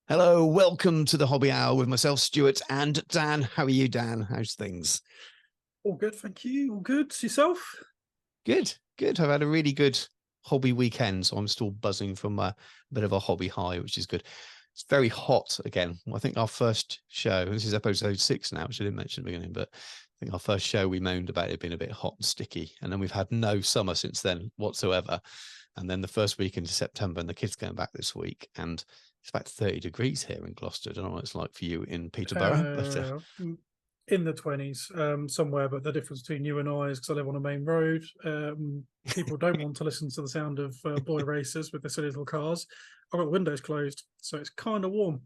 Hello, welcome to the Hobby Hour with myself, Stuart, and Dan. How are you, Dan? How's things? All good, thank you. All good. Yourself? Good, good. I've had a really good hobby weekend, so I'm still buzzing from a bit of a hobby high, which is good. It's very hot again. I think our first show, this is episode 6 now, which I didn't mention at the beginning, but I think our first show we moaned about it being a bit hot and sticky, and then we've had no summer since then whatsoever. And then the first week into September, and the kids going back this week, and it's about 30 degrees here in Gloucester. I don't know what it's like for you in Peterborough, but In the 20s, somewhere, but the difference between you and I is because I live on a main road. People don't want to listen to the sound of boy racers with their silly little cars. I've got the windows closed, so it's kind of warm.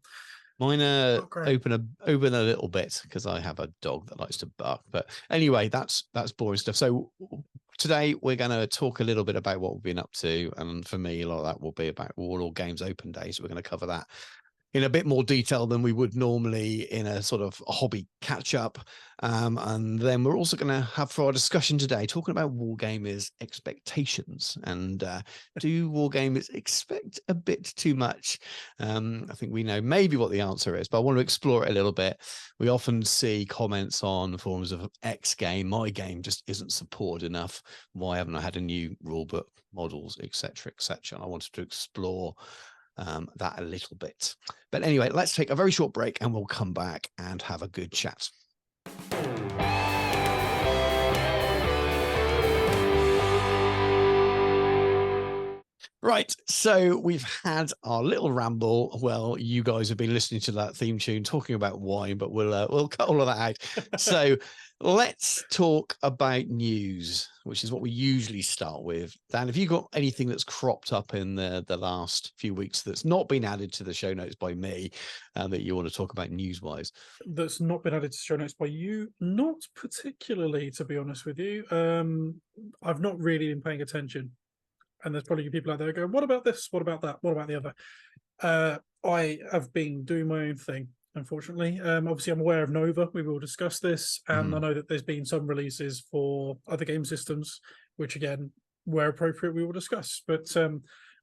mine open a little bit because I have a dog that likes to bark. But anyway, that's boring stuff. So today we're going to talk a little bit about what we've been up to, and for me, a lot of that will be about Warlord Games Open days. We're going to cover that in a bit more detail than we would normally in a sort of hobby catch up. And then we're also going to have for our discussion today, talking about Wargamers expectations, and do Wargamers expect a bit too much? I think we know maybe what the answer is, but I want to explore it a little bit. We often see comments on forums of X game, my game just isn't supported enough. Why haven't I had a new rulebook, models, etc., etc.? And I wanted to explore that a little bit. But anyway, let's take a very short break and we'll come back and have a good chat. Right, so we've had our little ramble. Well, you guys have been listening to that theme tune talking about wine, but we'll cut all of that out. So let's talk about news, which is what we usually start with. Dan, have you got anything that's cropped up in the last few weeks that's not been added to the show notes by me that you want to talk about news-wise? That's not been added to show notes by you? Not particularly, to be honest with you. I've not really been paying attention. And there's probably people out there going, what about this? What about that? What about the other? I have been doing my own thing, unfortunately. Obviously, I'm aware of Nova. We will discuss this. And I know that there's been some releases for other game systems, which, again, where appropriate, we will discuss. But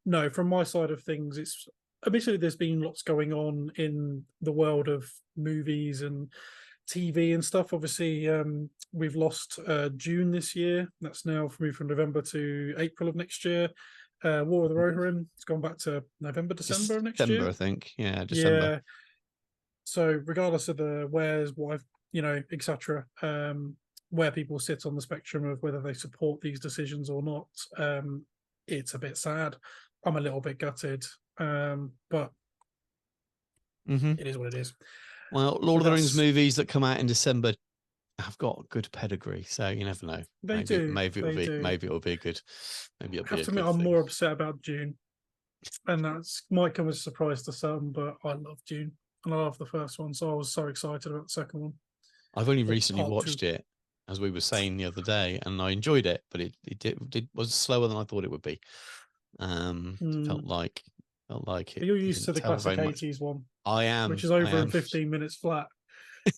no, from my side of things, it's admittedly there's been lots going on in the world of movies and TV and stuff. Obviously, we've lost June this year. That's now moved from November to April of next year. War of the Rohirrim, it's gone back to November, December next year. I think. Yeah, December. Yeah. So regardless of the where's, what, etc., where people sit on the spectrum of whether they support these decisions or not, it's a bit sad. I'm a little bit gutted, but it is what it is. Well, Lord of the Rings movies that come out in December have got good pedigree, so you never know. Maybe it'll be good. Maybe it'll be. I have to admit, I'm more upset about Dune, and that's might come as a surprise to some, but I love Dune and I love the first one, so I was so excited about the second one. I've only recently watched it, as we were saying the other day, and I enjoyed it, but it was slower than I thought it would be. Felt like it. You're used to the classic 80s one. I am, which is over in 15 minutes flat.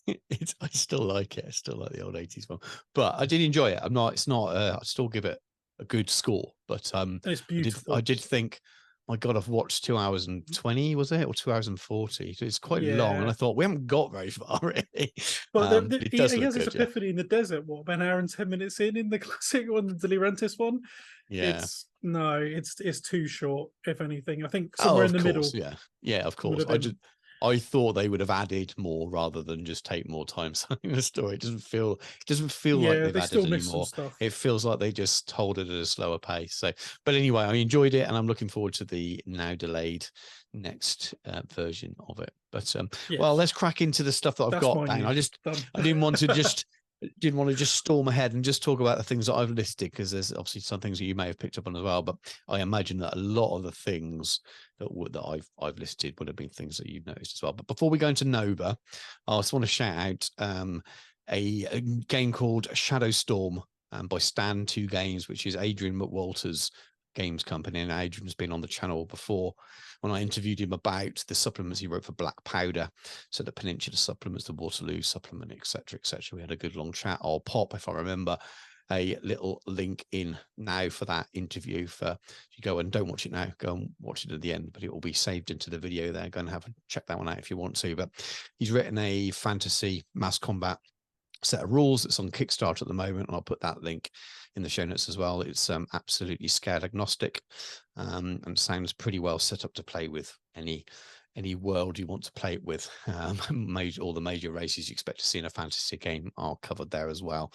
I still like it. I still like the old 80s one, but I did enjoy it. I still give it a good score, but it's beautiful. I did think, my God, I've watched 2 hours and 20, was it, or 2 hours and 40? It's quite long, and I thought we haven't got very far really. But he has his epiphany in the desert. What, about an hour and 10 minutes in the classic one, the Delirantis one? Yeah, it's too short. If anything, I think somewhere in the middle. Yeah, of course. I thought they would have added more rather than just take more time telling the story. It doesn't feel like they've added any more. It feels like they just told it at a slower pace. So, but anyway, I enjoyed it, and I'm looking forward to the now delayed next version of it. But well, let's crack into the stuff that I've got. Bang. I didn't want to just storm ahead and just talk about the things that I've listed, because there's obviously some things that you may have picked up on as well. But I imagine that a lot of the things that I've listed would have been things that you've noticed as well. But before we go into Nova, I just want to shout out a game called Shadowstorm by Stand 2 Games, which is Adrian McWalter's games company, and Adrian's been on the channel before when I interviewed him about the supplements he wrote for Black Powder, so the Peninsula supplements, the Waterloo supplement, etc., etc. We had a good long chat. I'll pop, if I remember, a little link in now for that interview. For you go and don't watch it now, go and watch it at the end, but it will be saved into the video there. Go and check that one out if you want to. But he's written a fantasy mass combat set of rules that's on Kickstarter at the moment, and I'll put that link in the show notes as well. It's absolutely scale agnostic, and sounds pretty well set up to play with any world you want to play it with. All the major races you expect to see in a fantasy game are covered there as well.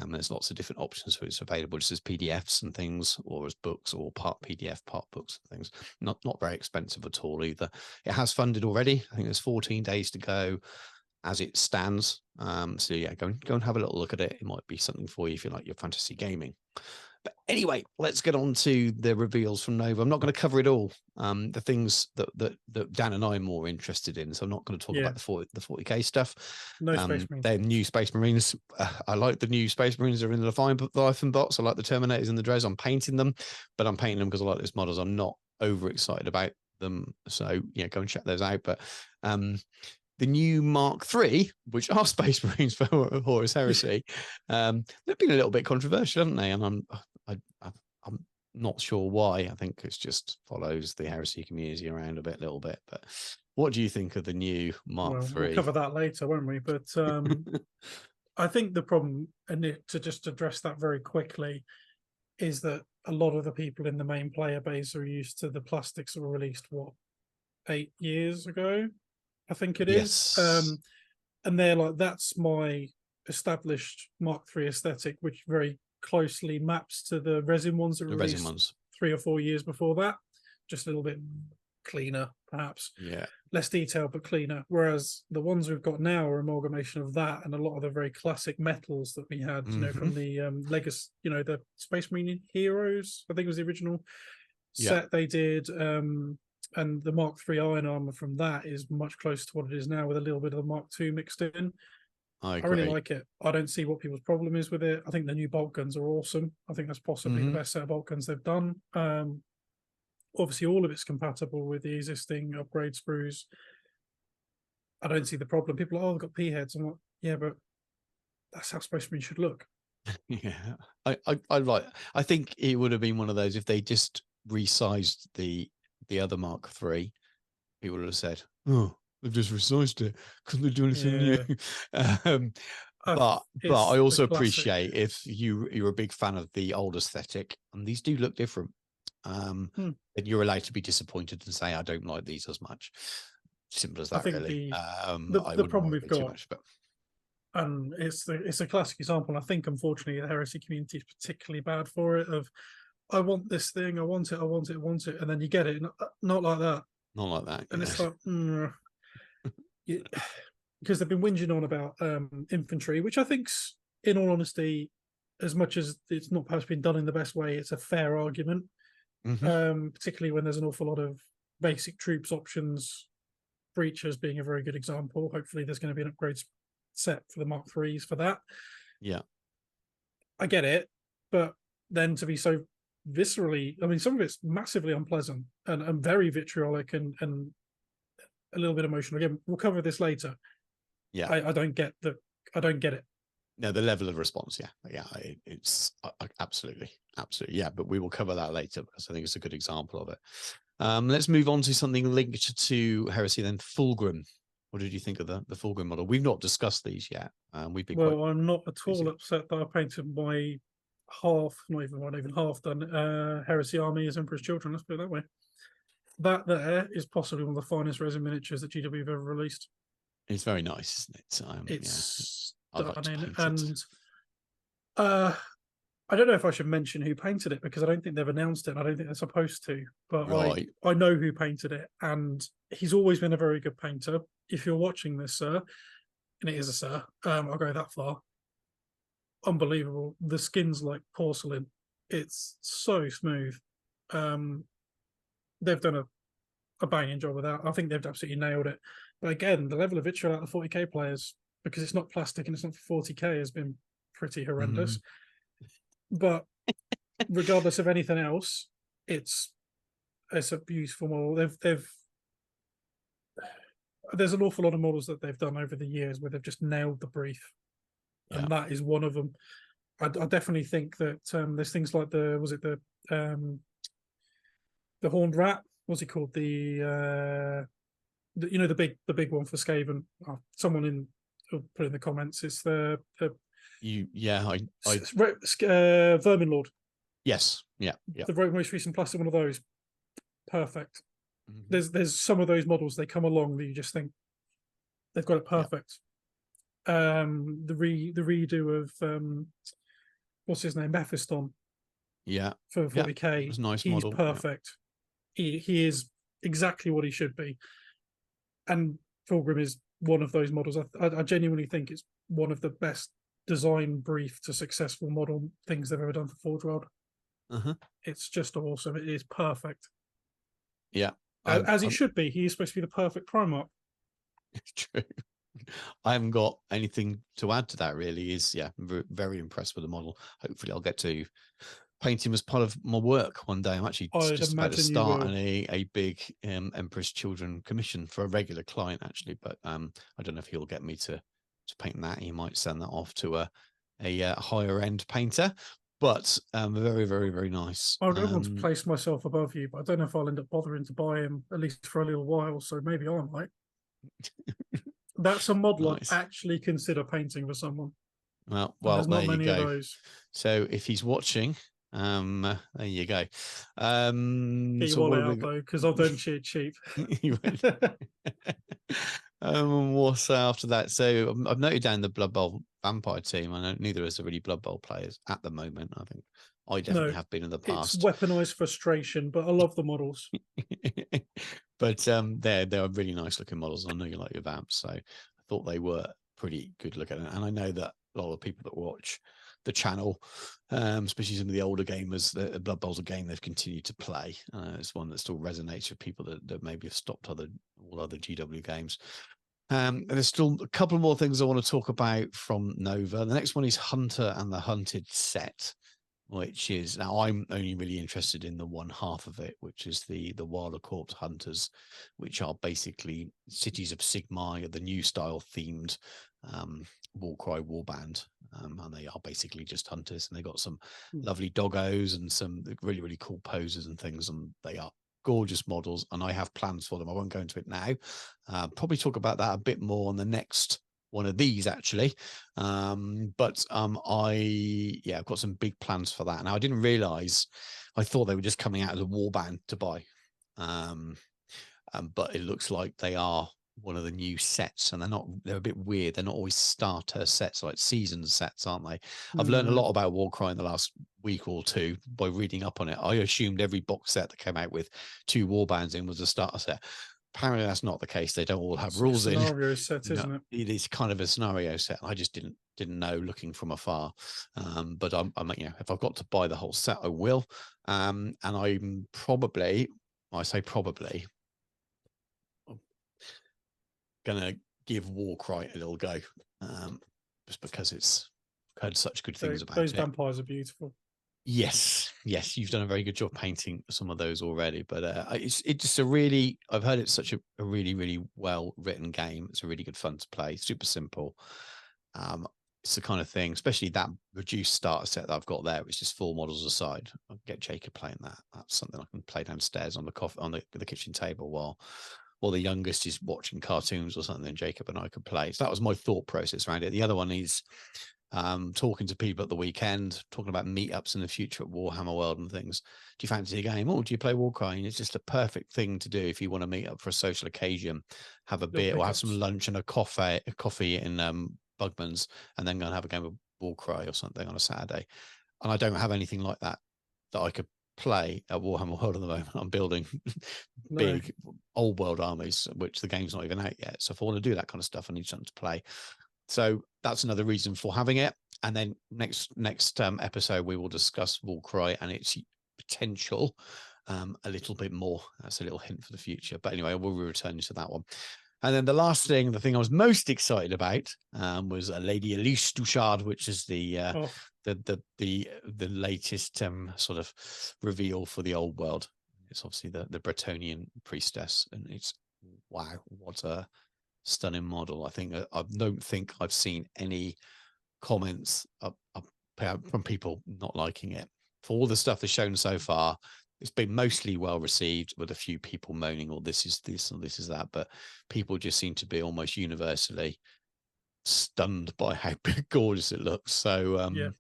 There's lots of different options for it's available just as PDFs and things, or as books, or part PDF, part books and things. Not very expensive at all either. It has funded already. I think there's 14 days to go as it stands. So yeah, go and have a little look at it. It might be something for you if you like your fantasy gaming. But anyway, let's get on to the reveals from Nova. I'm not going to cover it all. The things that Dan and I are more interested in. So I'm not going to talk about the 40k stuff. No Space Marines. They're new Space Marines. I like the new Space Marines that are in the Leviathan box. I like the Terminators and the Dres. I'm painting them, but I'm painting them because I like those models. I'm not overexcited about them. So yeah, go and check those out. But the new Mark III, which are Space Marines for Horus Heresy, they've been a little bit controversial, haven't they? And I'm not sure why. I think it's just follows the heresy community around a little bit. But what do you think of the new Mark III? We'll cover that later, won't we? But I think the problem, and to just address that very quickly, is that a lot of the people in the main player base are used to the plastics that were released, 8 years ago? I think it is. And they're like, that's my established Mark III aesthetic, which very closely maps to the resin ones that were released 3 or 4 years before that. Just a little bit cleaner, perhaps. Yeah. Less detailed, but cleaner. Whereas the ones we've got now are amalgamation of that and a lot of the very classic metals that we had, you know, from the Legacy, you know, the Space Marine Heroes, I think it was the original set they did. And the Mark III iron armor from that is much closer to what it is now, with a little bit of the Mark II mixed in. I really like it. I don't see what people's problem is with it. I think the new bolt guns are awesome. I think that's possibly the best set of bolt guns they've done. Obviously, all of it's compatible with the existing upgrade sprues. I don't see the problem. People are, they've got P heads. I'm like, yeah, but that's how Space Marine should look. Yeah, I think it would have been one of those if they just resized the other Mark III, people would have said, "Oh, they've just resized it because they're doing anything new." But I also appreciate if you're a big fan of the old aesthetic, and these do look different. And you're allowed to be disappointed and say, "I don't like these as much." Simple as that, really. The problem we've got, and it's a classic example. And I think, unfortunately, the heresy community is particularly bad for it. Of, I want this thing, I want it, and then you get it. Not like that. Not like that. And it's like, because they've been whinging on about infantry, which I think's, in all honesty, as much as it's not perhaps been done in the best way, it's a fair argument. Particularly when there's an awful lot of basic troops options, breachers being a very good example. Hopefully there's going to be an upgrade set for the Mark IIIs for that. Yeah, I get it, but then to be so viscerally, I mean, some of it's massively unpleasant and very vitriolic and a little bit emotional. Again, we'll cover this later. Yeah, I don't get it. No, the level of response, it's absolutely, yeah. But we will cover that later because I think it's a good example of it. Let's move on to something linked to heresy then. Fulgrim. What did you think of the Fulgrim model? We've not discussed these yet. We've been I'm not at all upset that I painted my not even half done heresy army as Emperor's Children. Let's put it that way. That there is possibly one of the finest resin miniatures that GW have ever released. It's very nice, isn't it? It's stunning, and I don't know if I should mention who painted it because I don't think they've announced it. I don't think they're supposed to, but I know who painted it, and he's always been a very good painter. If you're watching this, sir, and it is a sir, I'll go that far. Unbelievable. The skin's like porcelain. It's so smooth. They've done a banging job with that. I think they've absolutely nailed it. But again, the level of vitriol out of the 40k players, because it's not plastic and it's not for 40k, has been pretty horrendous. But regardless of anything else, it's a beautiful model. There's an awful lot of models that they've done over the years where they've just nailed the brief, and that is one of them. I definitely think that there's things like the horned rat. What's it called? The big one for Skaven. Oh, someone will put in the comments. It's the Vermin Lord. Yes, yeah. The very most recent plastic one of those. Perfect. Mm-hmm. There's some of those models, they come along that you just think they've got it perfect. The redo of what's his name, Mephiston. Yeah, For 40k, it was a nice he's model. perfect. He is exactly what he should be. And Fulgrim is one of those models. I genuinely think it's one of the best design brief to successful model things they've ever done for Forge World. It's just awesome. It is perfect. Yeah, as he should be. He is supposed to be the perfect Primarch. It's true. I haven't got anything to add to that. Really, is very impressed with the model. Hopefully, I'll get to paint him as part of my work one day. I'm actually just about to start a big Emperor's Children commission for a regular client, actually, but I don't know if he'll get me to paint that. He might send that off to a higher end painter, but very, very, very nice. I don't want to place myself above you, but I don't know if I'll end up bothering to buy him, at least for a little while, so maybe I might. That's a model I'd actually consider painting for someone. Well, there's not there many you go. Of those. So if he's watching, there you go. Get your wallet out though, because I don't cheap. What's after that? So I've noted down the Blood Bowl vampire team. I know neither of us are really Blood Bowl players at the moment. I think I definitely have been in the past. It's weaponized frustration, but I love the models. But they're really nice looking models. I know you like your vamps, so I thought they were pretty good looking. And I know that a lot of people that watch the channel, especially some of the older gamers, the Blood Bowl's a game they've continued to play. It's one that still resonates with people that maybe have stopped all other GW games. And there's still a couple more things I want to talk about from Nova. The next one is Hunter and the Hunted set, which is, now I'm only really interested in the one half of it, which is the Wilder Corpse Hunters, which are basically Cities of Sigmar, the new style themed Warcry warband. And they are basically just hunters, and they got some lovely doggos and some really, really cool poses and things, and they are gorgeous models, and I have plans for them. I won't go into it now. Probably talk about that a bit more on the next one of these, actually. I've got some big plans for that. Now, I didn't realize, I thought they were just coming out as a warband to buy. But it looks like they are one of the new sets, and they're a bit weird. They're not always starter sets, like season sets, aren't they? I've learned a lot about Warcry in the last week or two by reading up on it. I assumed every box set that came out with 2 warbands in was a starter set. Apparently that's not the case. They don't all have rules in. Scenario set, isn't it? It is kind of a scenario set. I just didn't know looking from afar. But I'm if I've got to buy the whole set, I will. And I'm probably, I say probably, gonna give Warcry a little go, just because it's heard such good things about it. Those vampires are beautiful. Yes, you've done a very good job painting some of those already, but it's just I've heard it's such a really, really well written game. It's a really good fun to play, super simple. It's the kind of thing, especially that reduced starter set that I've got there, which is 4 models aside. I'll get Jacob playing that. That's something I can play downstairs on the kitchen table while the youngest is watching cartoons or something, and Jacob and I could play. So that was my thought process around it. The other one is talking to people at the weekend, talking about meetups in the future at Warhammer World and things. Do you fancy a game? Oh, do you play Warcry? And it's just a perfect thing to do if you want to meet up for a social occasion, have a beer or have some lunch and a coffee in Bugman's, and then go and have a game of Warcry or something on a Saturday. And I don't have anything like that I could play at Warhammer World at the moment. I'm building big old world armies, which the game's not even out yet. So if I want to do that kind of stuff, I need something to play. So that's another reason for having it. And then next episode, we will discuss Warcry and its potential a little bit more. That's a little hint for the future. But anyway, we'll return to that one. And then the last thing, the thing I was most excited about was Lady Elise Douchard, which is the latest sort of reveal for the old world. It's obviously the Bretonnian priestess, and it's, wow, what a stunning model. I don't think I've seen any comments from people not liking it. For all the stuff that's shown so far, it's been mostly well received, with a few people moaning, "Oh, this is this or this is that." But people just seem to be almost universally stunned by how gorgeous it looks. So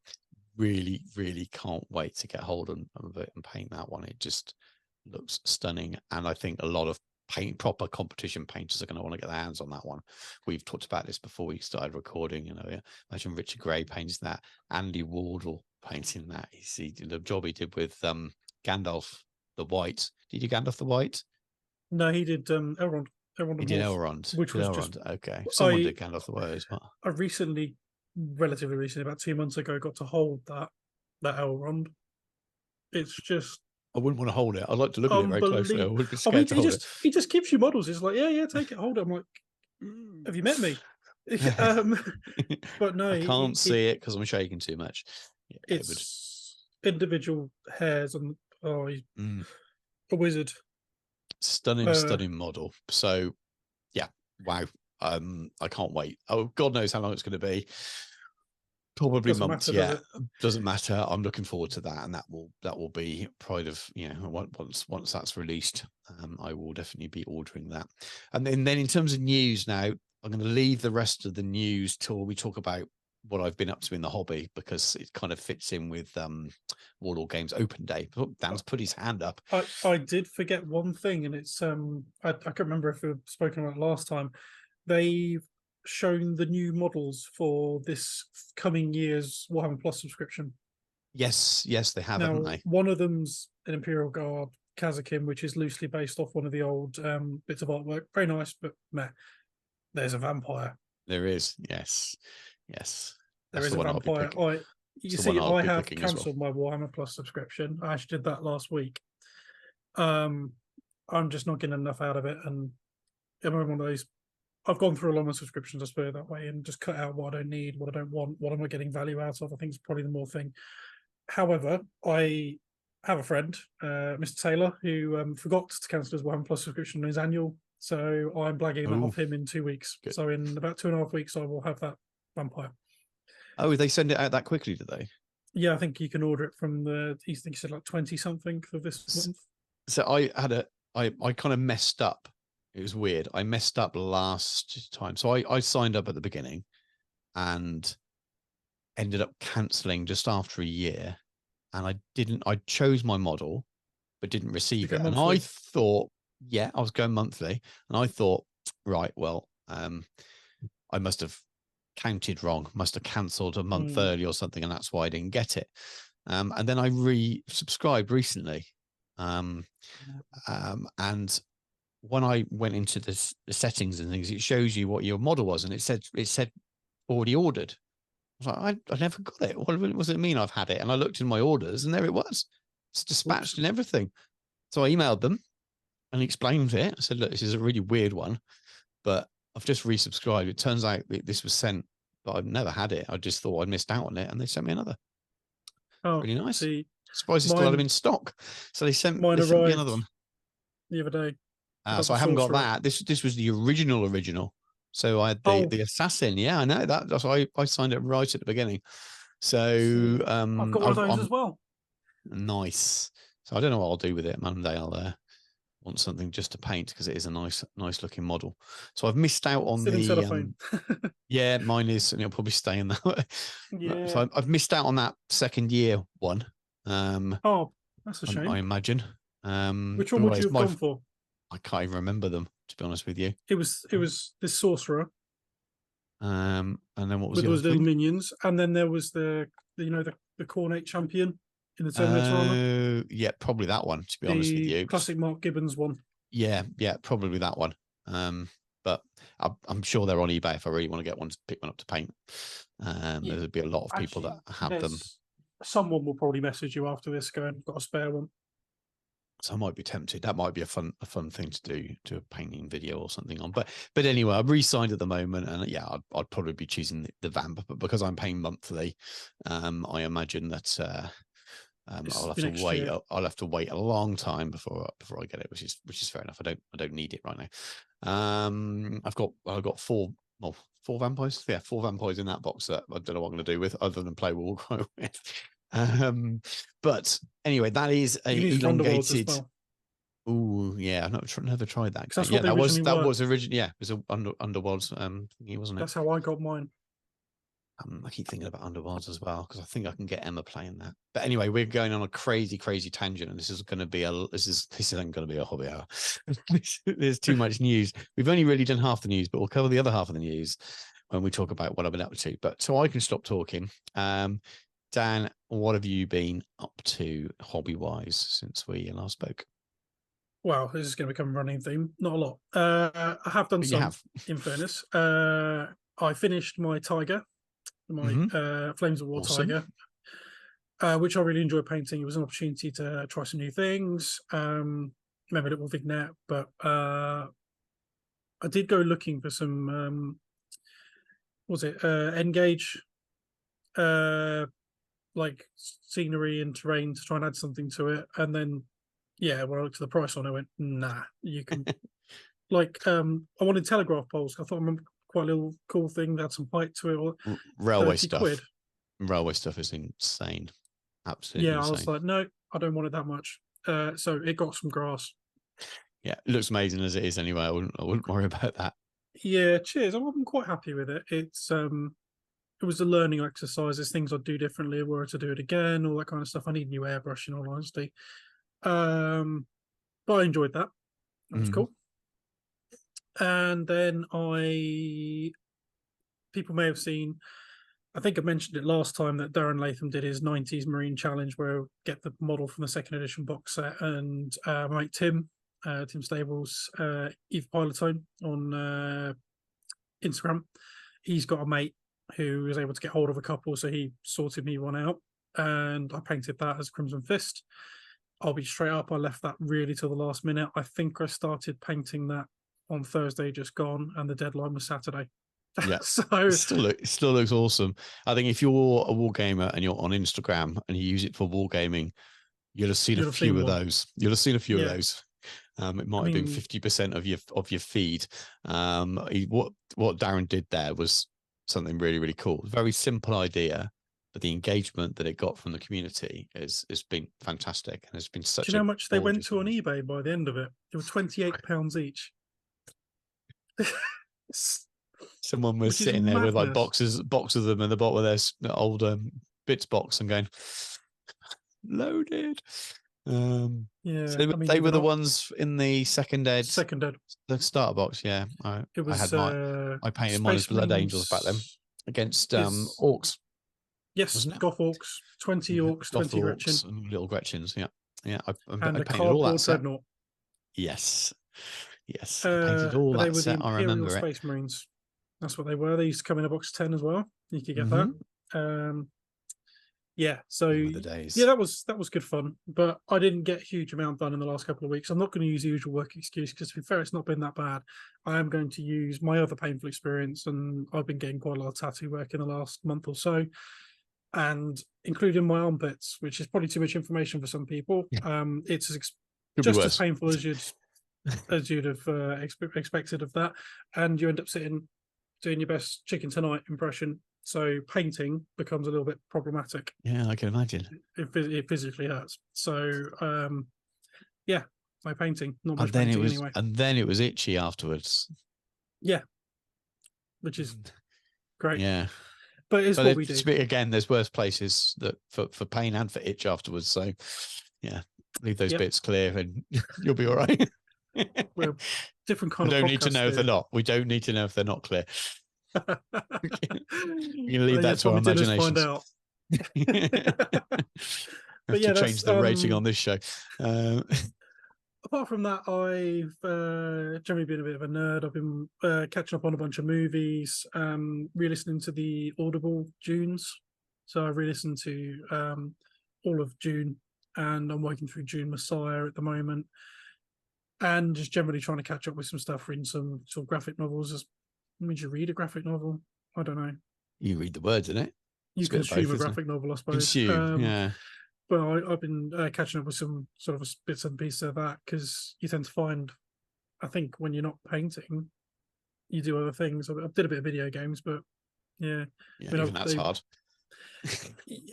really, really can't wait to get hold of it and paint that one. It just looks stunning, and I think a lot of proper competition painters are going to want to get their hands on that one. We've talked about this before we started recording. Imagine Richard Gray painting that, Andy Wardle painting that. You see the job he did with Gandalf the White. Did you Gandalf the White? No, he did Elrond. He did Elrond. Which was just okay. Someone did Gandalf the White as well. I relatively recently, about 2 months ago, got to hold that Elrond. It's just, I wouldn't want to hold it. I'd like to look at it very closely. I would be scared to hold it. He just keeps you models. It's like, yeah, take it, hold it. I'm like, have you met me? But no, I can't see it because I'm shaking too much. Yeah, it's individual hairs, and he's a wizard. Stunning model. So yeah, wow. I can't wait. Oh, God knows how long it's going to be. Probably months. Doesn't matter. I'm looking forward to that, and that will be pride of, once that's released. I will definitely be ordering that. And then in terms of news, now I'm going to leave the rest of the news till we talk about what I've been up to in the hobby, because it kind of fits in with Warlord Games Open Day. Oh, Dan's put his hand up. I did forget one thing, and it's I can't remember if we've spoken about it last time. They've shown the new models for this coming year's Warhammer Plus subscription. Yes, they have, haven't they? One of them's an Imperial Guard Kazakin, which is loosely based off one of the old bits of artwork. Very nice, but meh. There's a vampire. There is, yes. There is a vampire. I have cancelled my Warhammer Plus subscription. I actually did that last week. I'm just not getting enough out of it, and I'm one of those. I've gone through a lot of subscriptions, I suppose, that way, and just cut out what I don't need, what I don't want, what am I getting value out of. I think it's probably the more thing. However, I have a friend, Mr. Taylor, who forgot to cancel his Warhammer Plus subscription on his annual. So I'm blagging that off him in 2 weeks. Good. So in about 2.5 weeks, I will have that vampire. Oh, they send it out that quickly, do they? Yeah, I think you can order it from he said like 20 something for this month. So I kind of messed up. It was weird. I messed up last time. So I signed up at the beginning and ended up cancelling just after a year. And I chose my model, but didn't receive it. And I thought, I was going monthly. And I thought, right, well, I must have counted wrong, must have cancelled a month early or something. And that's why I didn't get it. And then I resubscribed recently. And when I went into the settings and things, it shows you what your model was, and it said already ordered. I was like, I never got it. What does it mean I've had it? And I looked in my orders, and there it was. It's dispatched and everything. So I emailed them and explained it. I said, look, this is a really weird one, but I've just resubscribed. It turns out this was sent, but I've never had it. I just thought I'd missed out on it, and they sent me another. Oh, really nice. Surprised they still had them in stock. So they sent me another one the other day. So I haven't got that. This was the original. So I had the assassin. Yeah, I know that. That's why I signed it right at the beginning. So I've got one of those as well. Nice. So I don't know what I'll do with it. Monday I'll want something just to paint, because it is a nice looking model. So I've missed out on the yeah, mine is, and it'll probably stay in that. Yeah. So I've missed out on that second year one. Oh, that's a shame. I imagine. Which one would you have gone for? I can't even remember them, to be honest with you. It was this sorcerer. And then what was with those little minions, and then there was the Cornate champion in the Terminator armor. Yeah, probably that one, to be honest with you. Classic Mark Gibbons one. Yeah, probably that one. But I'm sure they're on eBay if I really want to get one, to pick one up to paint. There'd be a lot of people that have them. Someone will probably message you after this going, "I've got a spare one." So I might be tempted. That might be a fun thing to do a painting video or something on. But anyway, I'm re-signed at the moment, and yeah, I'd probably be choosing the vamp. But because I'm paying monthly, I imagine that I'll have to wait. I'll have to wait a long time before I get it, which is fair enough. I don't need it right now. I've got 4 well, 4 vampires. Yeah, 4 vampires in that box that I don't know what I'm going to do with other than play Wargrow with. But anyway, that is You can a use it for Underworlds as elongated. well. Oh yeah, I've never tried that. Because that's Yeah, what they originally that were. was originally. Yeah, it was a Underworlds thingy, wasn't it? That's how I got mine. I keep thinking about Underworlds as well because I think I can get Emma playing that. But anyway, we're going on a crazy tangent, and this is going to be this isn't going to be a hobby hour. There's too much news. We've only really done half the news, but we'll cover the other half of the news when we talk about what I've been up to. But so I can stop talking. Dan, what have you been up to hobby wise since we last spoke? Wow, this is going to become a running theme. Not a lot. I have done some, in fairness. I finished my Tiger, my Flames of War Tiger, which I really enjoyed painting. It was an opportunity to try some new things. Remembered it with Vignette, but I did go looking for some, was it Engage, like scenery and terrain to try and add something to it. And then, yeah, when I looked at the price on it, I went, nah, you can. Like, I wanted telegraph poles. I thought I remember quite a little cool thing that had some height to it. Or railway stuff. £30. Railway stuff is insane. Absolutely insane. I was like, no, I don't want it that much. So it got some grass. Yeah, it looks amazing as it is anyway. I wouldn't worry about that. Yeah, cheers. I'm quite happy with it. It was a learning exercise. There's things I'd do differently were to do it again, all that kind of stuff. I need new airbrush in all honesty. But I enjoyed that. That was cool. And then people may have seen, I think I mentioned it last time, that Darren Latham did his 90s Marine Challenge where get the model from the second edition box set, and mate Tim Stables, Eve Pilotone on Instagram. He's got a mate who was able to get hold of a couple, so he sorted me one out, and I painted that as Crimson Fist. I'll be straight up, I left that really till the last minute. I think I started painting that on Thursday just gone, and the deadline was Saturday. Yeah, so it still looks awesome. I think if you're a wargamer and you're on Instagram and you use it for wargaming, you'll have seen a few of those. You'll have seen a few of those. It might have been 50% of your feed. What Darren did there was something really, really cool. Very simple idea, but the engagement that it got from the community has been fantastic, and it's been such. Do you know how much they went to on eBay by the end of it? It was £28 each. Someone was sitting there with like boxes of them in the bottom of their old bits box and going loaded. Yeah, so they were the ones in the second ed, the starter box. Yeah, I painted mine as Blood Angels back then against orcs. Yes, Goth orcs, 20 orcs, 20 Gretchen, and little Gretchens. Yeah. I painted all that set. Dreadnought. Yes. I painted all that set. I remember it. Space Marines. That's what they were. They used to come in a box 10 as well. You could get that. Yeah, so yeah, that was good fun. But I didn't get a huge amount done in the last couple of weeks. I'm not going to use the usual work excuse because, to be fair, it's not been that bad. I am going to use my other painful experience, and I've been getting quite a lot of tattoo work in the last month or so, and including my armpits, which is probably too much information for some people. It's just as painful as you'd have expected of that, and you end up doing your best Chicken Tonight impression. So painting becomes a little bit problematic. Yeah, I can imagine. It physically hurts. So, yeah, my painting, not much painting anyway. And then it was itchy afterwards. Yeah, which is great. Yeah. But it's what we do. Again, there's worse places that for pain and for itch afterwards. So, yeah, leave those bits clear and you'll be all right. We're different kind of. We don't need to know if they're not. We don't need to know if they're not clear. You can leave that to our imagination. Find out. But yeah, to change the rating on this show. Apart from that, I've generally been a bit of a nerd. I've been catching up on a bunch of movies, re-listening to the Audible Junes. So I re-listened to all of June, and I'm working through June Messiah at the moment, and just generally trying to catch up with some stuff, reading some sort of graphic novels. Would you read a graphic novel? I don't know. You read the words in it. You consume a graphic novel, I suppose. Yeah. But I've been catching up with some sort of bits and pieces of that, because you tend to find, I think, when you're not painting, you do other things. I did a bit of video games, but yeah, Yeah, I mean, even that's hard.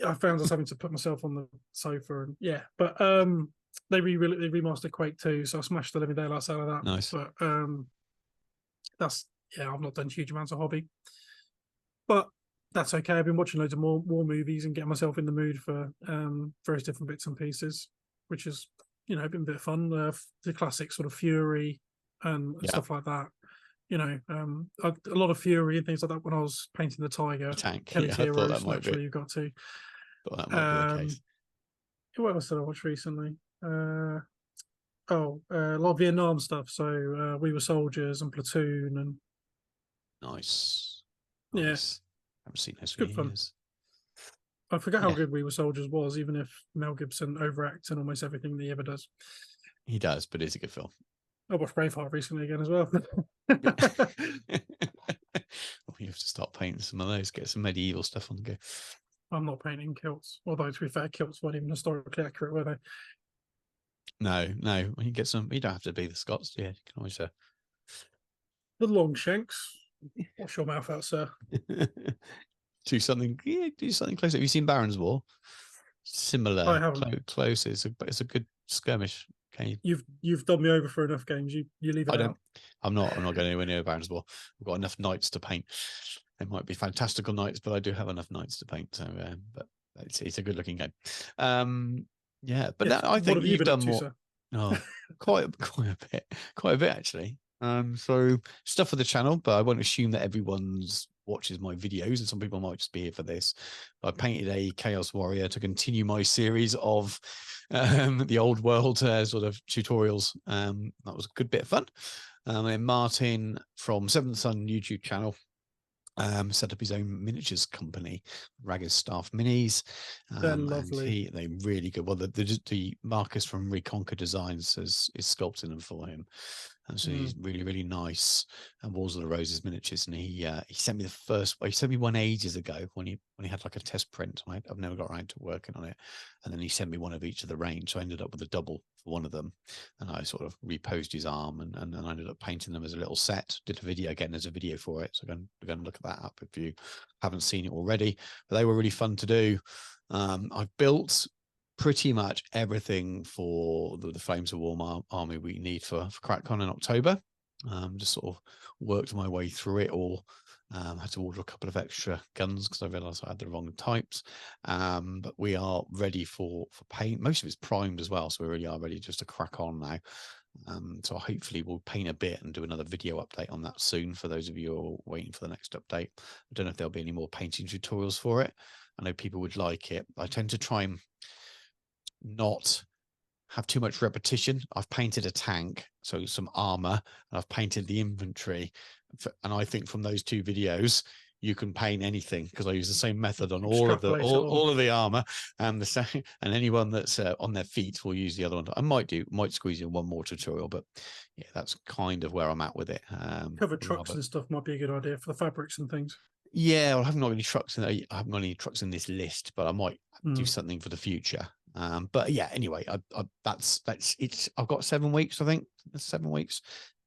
I found I was having to put myself on the sofa, and yeah, but they remastered Quake 2, so I smashed the living daylights out of that. Nice. But that's yeah, I've not done huge amounts of hobby, but that's okay. I've been watching loads of more war movies and getting myself in the mood for various different bits and pieces, which has been a bit of fun. The classic sort of Fury and Yeah, stuff like that. A lot of Fury and things like that when I was painting the Tiger. the tank. Elite Yeah, I thought Heroes, that might be. naturally, you've got to. Thought that might be the case. What else did I watch recently? A lot of Vietnam stuff. So We Were Soldiers and Platoon, and Nice. yeah, Nice. Haven't seen those for good fun. years. I forget how Yeah. good We Were Soldiers was, even if Mel Gibson overacts in almost everything that he ever does. He does, but it's a good film. I watched Braveheart recently again as well. Well, you have to start painting some of those, get some medieval stuff on the go. I'm not painting kilts, although to be fair, kilts weren't even historically accurate, were they? No. When you get some, you don't have to be the Scots. Yeah, you can always. The Longshanks. Wash your mouth out, sir. do something. Yeah, do something close. Have you seen Baron's War? Similar. I haven't. Close. It's a good skirmish game. You've done me over for enough games. You leave it out. I'm not going anywhere near Baron's War. I've got enough knights to paint. They might be fantastical knights, but I do have enough knights to paint. So, but it's a good looking game. Yeah, but Yes. I think you've done more. Sir? Oh, quite a bit actually. So stuff for the channel, but I won't assume that everyone's watches my videos, and some people might just be here for this. I painted a Chaos Warrior to continue my series of the old world sort of tutorials. That was a good bit of fun. And Martin from Seventh Son YouTube channel set up his own miniatures company, Ragged Staff Minis. They're lovely. They're really good. Well, the Marcus from Reconquer Designs is sculpting them for him. And so he's really, really nice. And Walls of the Roses miniatures. And he sent me the first. He sent me one ages ago when he had like a test print. I've never got around to working on it. And then he sent me one of each of the range. So I ended up with a double for one of them. And I sort of reposed his arm and I ended up painting them as a little set. Did a video again as a video for it. So we're going to look at that up if you haven't seen it already. But they were really fun to do. I've built pretty much everything for the Flames of War army we need for CrackCon in October. Just sort of worked my way through it all. Had to order a couple of extra guns because I realized I had the wrong types. But we are ready for paint. Most of it's primed as well, so we really are ready just to crack on now. So hopefully we'll paint a bit and do another video update on that soon for those of you who are waiting for the next update. I don't know if there'll be any more painting tutorials for it. I know people would like it. I tend to try and not have too much repetition. I've painted a tank, so some armor, and I've painted the infantry. And I think from those two videos, you can paint anything because I use the same method on all of the armor and the same. And anyone that's on their feet will use the other one. I might squeeze in one more tutorial, but yeah, that's kind of where I'm at with it. Covered trucks and stuff might be a good idea for the fabrics and things. Yeah, well, I haven't got any trucks I haven't got any trucks in this list, but I might do something for the future. But yeah, anyway, that's it's. I've got 7 weeks, I think. 7 weeks.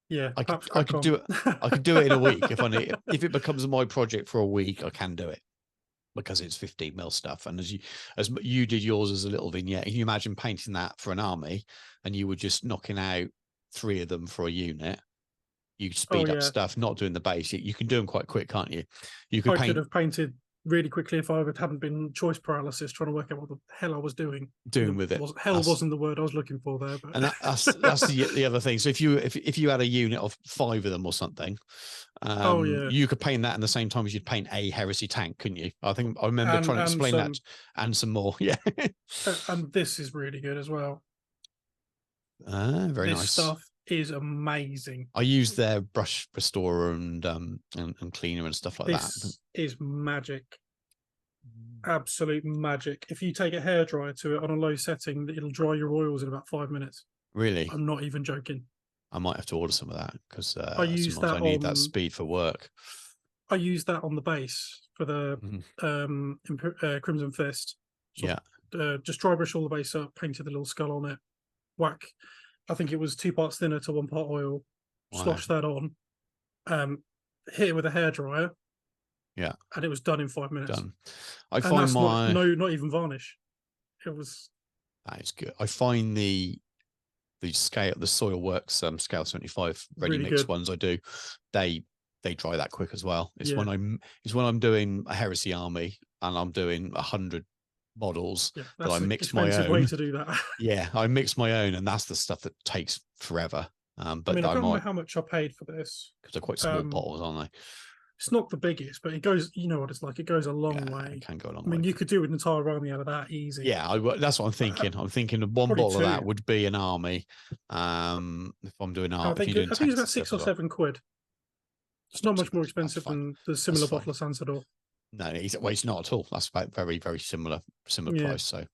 Yeah, I could do it. I could do it in a week if I need. If it becomes my project for a week, I can do it because it's 15 mil stuff. And as you did yours as a little vignette, can you imagine painting that for an army, and you were just knocking out 3 of them for a unit? You speed up stuff, not doing the base. You can do them quite quick, can't you? You could could have painted really quickly if I hadn't been choice paralysis trying to work out what the hell I was doing. With it. Wasn't the word I was looking for there. But. And that's the other thing. So if you had a unit of 5 of them or something, you could paint that in the same time as you'd paint a heresy tank, couldn't you? I think I remember trying to explain that, and some more. Yeah. And this is really good as well. Very nice. This stuff is amazing. I use their brush restorer and cleaner and stuff like that. This is magic. Absolute magic. If you take a hairdryer to it on a low setting, it'll dry your oils in about 5 minutes. Really? I'm not even joking. I might have to order some of that because I need that speed for work. I use that on the base for the Crimson Fist. So, just dry brush all the base up, painted the little skull on it, whack. I think it was 2 parts thinner to 1 part oil. Slosh that on. hit it with a hairdryer. Yeah. And it was done in 5 minutes. Done. I And find that's not even varnish. It was. That is good. I find the scale, the Soilworks scale 75 ready Really mix good. ones I do, they dry that quick as well. It's Yeah. when I'm doing a heresy army and I'm doing 100 models Yeah, that I that's an mix my expensive own. way to do that. Yeah, I mix my own, and that's the stuff that takes forever. I But mean, I I can't remember might, how much I paid for this. because they're quite small bottles, aren't they? It's not the biggest, but it goes. You know what it's like. It goes a long Yeah, way. it can go a long I mean, way. you could do an entire army out of that easy. Yeah, that's what I'm thinking. I'm thinking one Probably bottle of that two. would be an army. If I'm doing I art, if think you're doing it's about text 6 stuff or as well. 7 quid. It's not much more That's expensive fine. than the similar bottle of Sansador. No, it's not at all. That's about very similar Yeah. price. So,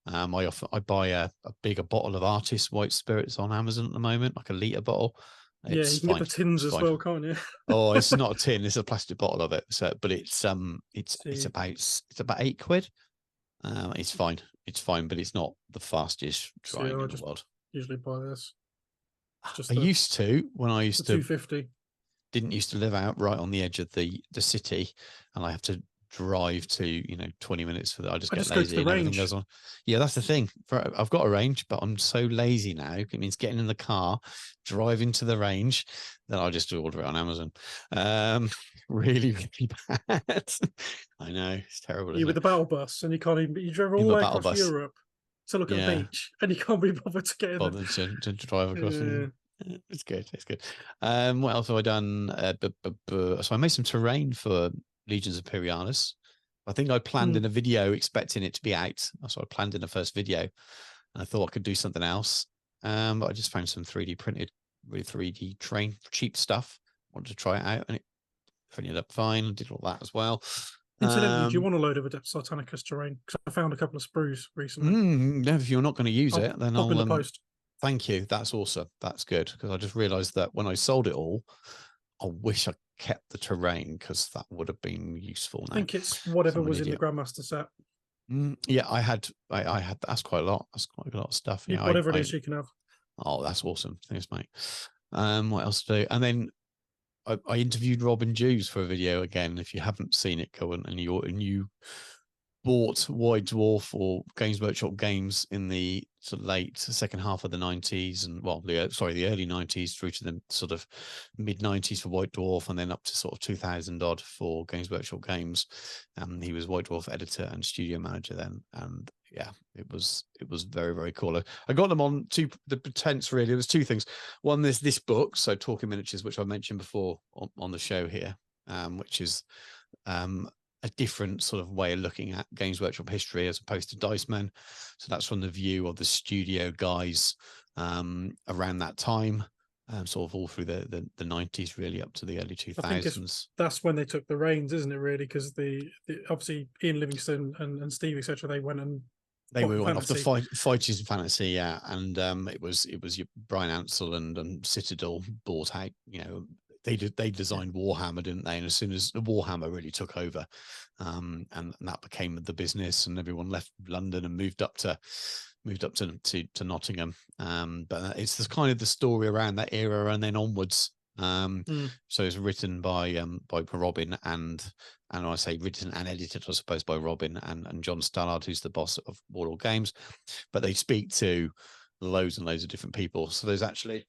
I buy a bigger bottle of Artist White Spirits on Amazon at the moment, like a liter bottle. Yeah, It's you can fine. get the tins It's as fine. well, can't you? Oh, it's not a tin; it's a plastic bottle of it. So, but it's See. it's about 8 quid. It's fine. It's fine, but it's not the fastest drying in the world. Usually buy this. I used to when I used to 250. Didn't used to live out right on the edge of the city, and I have to drive to 20 minutes for that. I just get lazy and everything goes on. Yeah, that's the thing. I've got a range, but I'm so lazy now. It means getting in the car, driving to the range, then I'll just order it on Amazon. Really bad. I know, it's terrible. You with the battle bus, and you can't even. You drove all the way across Europe to look at the beach, and you can't be bothered to get in there. Bothered to drive across. It's good. It's good. What else have I done? So I made some terrain for Legions of Imperialis. I think I planned in a video expecting it to be out. So I planned in the first video, and I thought I could do something else. But I just found some 3D printed, really 3D terrain, cheap stuff. Wanted to try it out, and it printed up fine. Did all that as well. Incidentally, do you want a load of Adept Titanicus terrain? Because I found a couple of sprues recently. No, if you're not going to use it, then I'll in the post. Thank you. That's awesome. That's good, because I just realized that when I sold it all, I wish I kept the terrain, because that would have been useful. Now. I think it's whatever was in the Grandmaster set. Yeah, I had. That's quite a lot. That's quite a lot of stuff. Yeah, whatever it is you can have. Oh, that's awesome. Thanks, mate. What else to do? And then I interviewed Robin Jews for a video again. If you haven't seen it, go and you bought White Dwarf or Games Workshop games in the sort of late second half of the 90s, and the early 90s through to the sort of mid 90s for White Dwarf, and then up to sort of 2000 odd for Games Workshop games. He was White Dwarf editor and studio manager then, and yeah, it was very cool. I got them on the pretense, really. It was two things. One, this book, so Talking Miniatures, which I mentioned before on the show here, which is a different sort of way of looking at Games Workshop history as opposed to Dice Men. So that's from the view of the studio guys around that time, sort of all through the 90s, really up to the early 2000s. That's when they took the reins, isn't it, really? Because obviously Ian Livingstone and Steve, etc., they went off the Fighters and Fantasy, yeah. And it was your Brian Ansell and Citadel bought out, they designed Warhammer, didn't they? And as soon as Warhammer really took over, and that became the business, and everyone left London and moved up to Nottingham. But it's this kind of the story around that era and then onwards. So it's written by Robin and I say written and edited, I suppose, by Robin and John Stallard, who's the boss of Warlord Games. But they speak to loads and loads of different people. So there's actually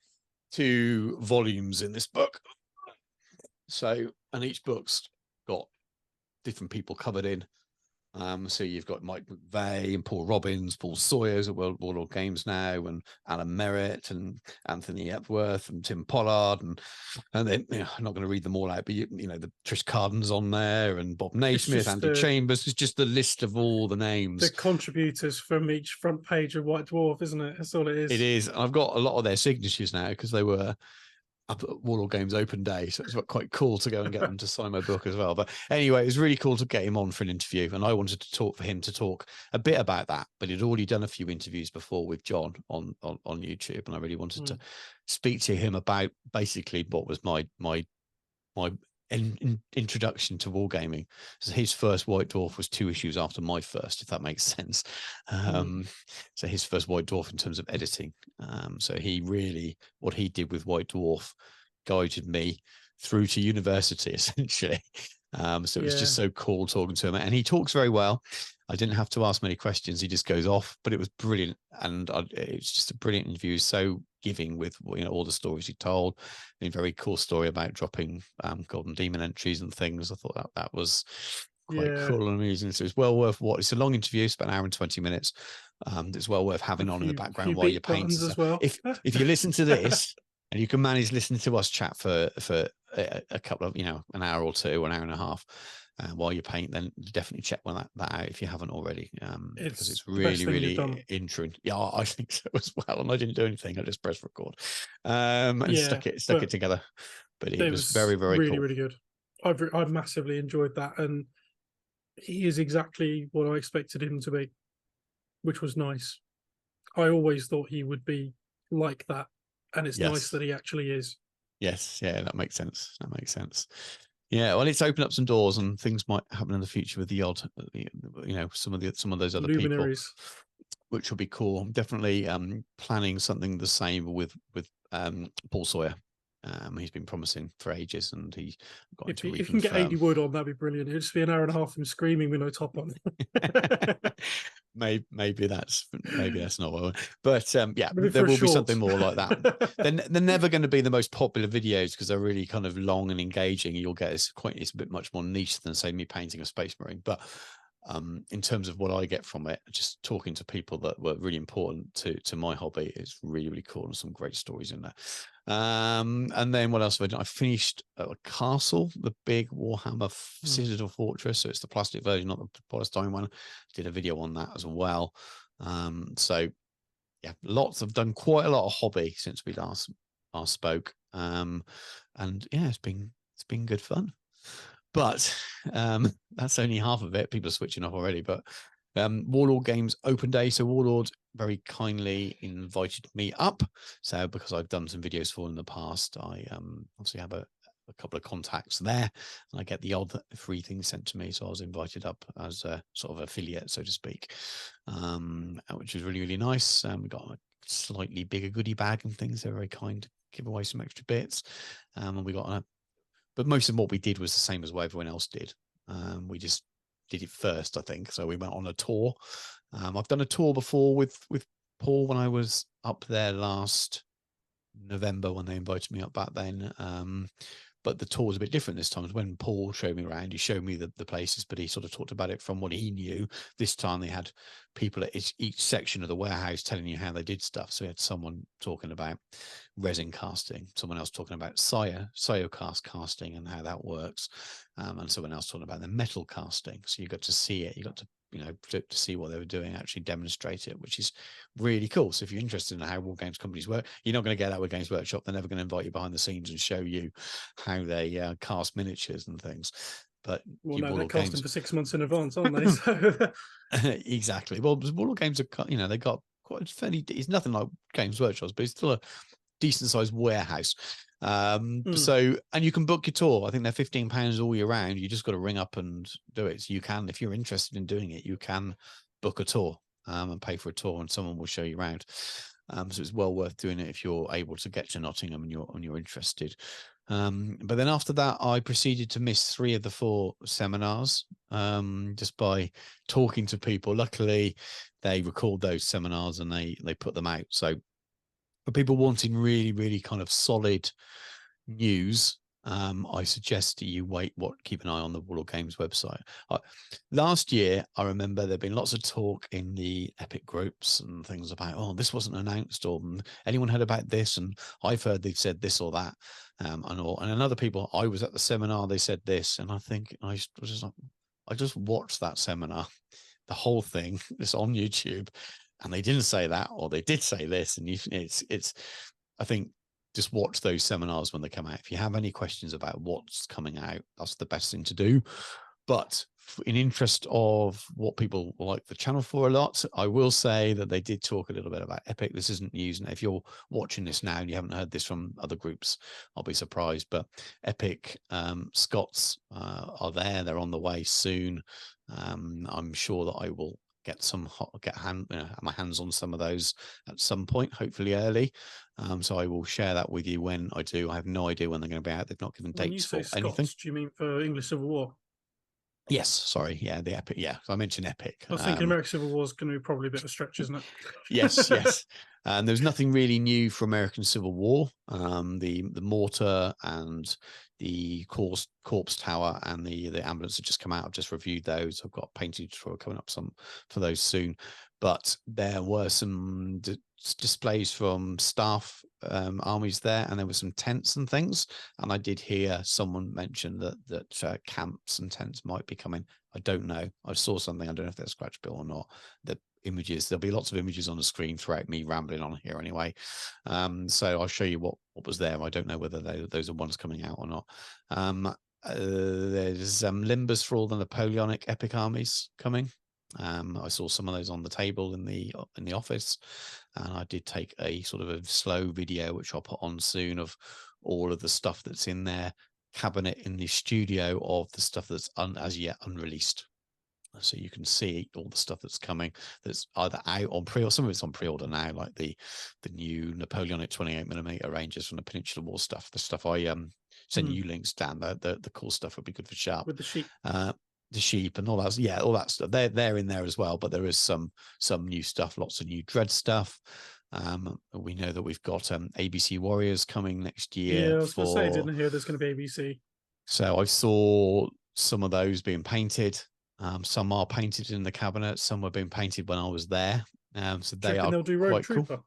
2 volumes in this book. So, and each book's got different people covered in. So you've got Mike McVeigh and Paul Robbins, Paul Sawyers at Warlord Games now, and Alan Merritt and Anthony Epworth and Tim Pollard, and then I'm not going to read them all out, but the Trish Carden's on there, and Bob Naismith, Andy Chambers. It's just the list of all the names, the contributors from each front page of White Dwarf, isn't it? That's all it is. It is. I've got a lot of their signatures now because they were up at Warlord Games Open Day, so it's quite cool to go and get them to sign my book as well. But anyway, it was really cool to get him on for an interview, and I wanted to talk a bit about that. But he'd already done a few interviews before with John on YouTube, and I really wanted to speak to him about basically what was my introduction to wargaming. So his first White Dwarf was 2 issues after my first, if that makes sense. So his first White Dwarf in terms of editing. So what he did with White Dwarf guided me through to university, essentially. So it was just so cool talking to him, and he talks very well. I didn't have to ask many questions. He just goes off, but it was brilliant. And it's just a brilliant interview. So giving with, you know, all the stories he told. A very cool story about dropping golden demon entries and things. I thought that was quite cool and amusing. So it's well worth what. It's a long interview. It's about an hour and 20 minutes. It's well worth having on in the background while you're painting as well. If you listen to this and you can manage listening to us chat for a couple of, you know, an hour or two, an hour and a half, while you paint, then definitely check that out if you haven't already, because it's really interesting. Yeah, I think so as well. And I didn't do anything; I just pressed record, and stuck it together. But it was very really cool. Really good. I've massively enjoyed that, and he is exactly what I expected him to be, which was nice. I always thought he would be like that, and it's nice that he actually is. Yes, yeah, that makes sense. That makes sense. Yeah, well, it's opened up some doors, and things might happen in the future with the odd, you know, some of those other luminaries, people, which will be cool. I'm definitely planning something the same with Paul Sawyer. He's been promising for ages, and he got to reconfirm. If you can get 80 wood on, that'd be brilliant. It'd just be an hour and a half of him screaming with no top on. maybe that's not what. But yeah, there will be something more like that. They're never going to be the most popular videos because they're really kind of long and engaging. You'll get it's a bit much more niche than say me painting a Space Marine, but in terms of what I get from it, just talking to people that were really important to my hobby, it's really cool, and some great stories in there. And then what else have I done? I finished a castle, the big Warhammer Citadel Fortress. So it's the plastic version, not the polystyrene one. Did a video on that as well. So yeah, I've done quite a lot of hobby since we last spoke. And yeah, it's been good fun. But that's only half of it. People are switching off already. But Warlord Games Open Day. So Warlord very kindly invited me up. So because I've done some videos for them in the past, I obviously have a couple of contacts there. And I get the odd free thing sent to me. So I was invited up as a sort of affiliate, so to speak, which was really nice. We got a slightly bigger goodie bag and things. They're very kind to give away some extra bits. And we got but most of what we did was the same as what everyone else did. We just did it first, I think. So we went on a tour. I've done a tour before with Paul when I was up there last November when they invited me up back then. But the tour was a bit different this time. When Paul showed me around, he showed me the places, but he sort of talked about it from what he knew. This time they had people at each section of the warehouse telling you how they did stuff. So we had someone talking about resin casting, someone else talking about Cyocast casting and how that works, and someone else talking about the metal casting. So you got to see it. You got to to see what they were doing, actually demonstrate it, which is really cool. So if you're interested in how war games companies work, you're not going to get that with Games Workshop. They're never going to invite you behind the scenes and show you how they cast miniatures and things. But they're casting for 6 months in advance, aren't they? So exactly. Well, Warlord Games are, they got quite fairly. It's nothing like Games Workshops, but it's still a decent sized warehouse. So, and you can book your tour. I think they're £15 all year round. You just got to ring up and do it. So you can, if you're interested in doing it, you can book a tour and pay for a tour, and someone will show you around. So it's well worth doing it if you're able to get to Nottingham and you're interested. But then after that, I proceeded to miss 3 of the 4 seminars just by talking to people. Luckily, they record those seminars and they put them out. So for people wanting really kind of solid news, I suggest you keep an eye on the Warlord Games website. Last year, I remember there'd been lots of talk in the Epic groups and things about, oh, this wasn't announced, or anyone heard about this, and I've heard they've said this or that, and other people. I was at the seminar, they said this, and I think I just watched that seminar, the whole thing. It's on YouTube. And they didn't say that, or they did say this, and it's. I think just watch those seminars when they come out. If you have any questions about what's coming out, that's the best thing to do. But in interest of what people like the channel for a lot, I will say that they did talk a little bit about Epic. This isn't news. And if you're watching this now and you haven't heard this from other groups, I'll be surprised. But Epic Scots are there. They're on the way soon. I'm sure that I will get my hands on some of those at some point, hopefully early. So I will share that with you when I do. I have no idea when they're going to be out. They've not given When you dates say for anything. Scots, do you mean for English Civil War? Yes, sorry. Yeah, the Epic. Yeah, I mentioned Epic. I was thinking American Civil War is going to be probably a bit of a stretch, isn't it? Yes, yes. And there's nothing really new for American Civil War. The mortar and the corpse tower and the ambulance have just come out. I've just reviewed those. I've got painting tutorial coming up for those soon. But there were some displays from staff armies there, and there were some tents and things. And I did hear someone mention that camps and tents might be coming. I don't know. I saw something. I don't know if they're scratch bill or not. The images, there'll be lots of images on the screen throughout me rambling on here anyway. So I'll show you what was there. I don't know whether those are ones coming out or not. There's limbers for all the Napoleonic epic armies coming. I saw some of those on the table in the office, and I did take a sort of a slow video which I'll put on soon of all of the stuff that's in their cabinet in the studio of the stuff that's as yet unreleased. So you can see all the stuff that's coming that's either out on pre, or some of it's on pre-order now, like the new Napoleonic 28mm Rangers from the Peninsular War stuff. The stuff I sent you links, Dan. The cool stuff would be good for Sharp. With the sheep. The sheep and all that, yeah, all that stuff. They're in there as well, but there is some new stuff, lots of new Dread stuff. We know that we've got ABC Warriors coming next year. Yeah, I was going to say, I didn't hear there's going to be ABC. So I saw some of those being painted. Some are painted in the cabinet. Some were being painted when I was there. So they are they'll do Rogue quite Trooper?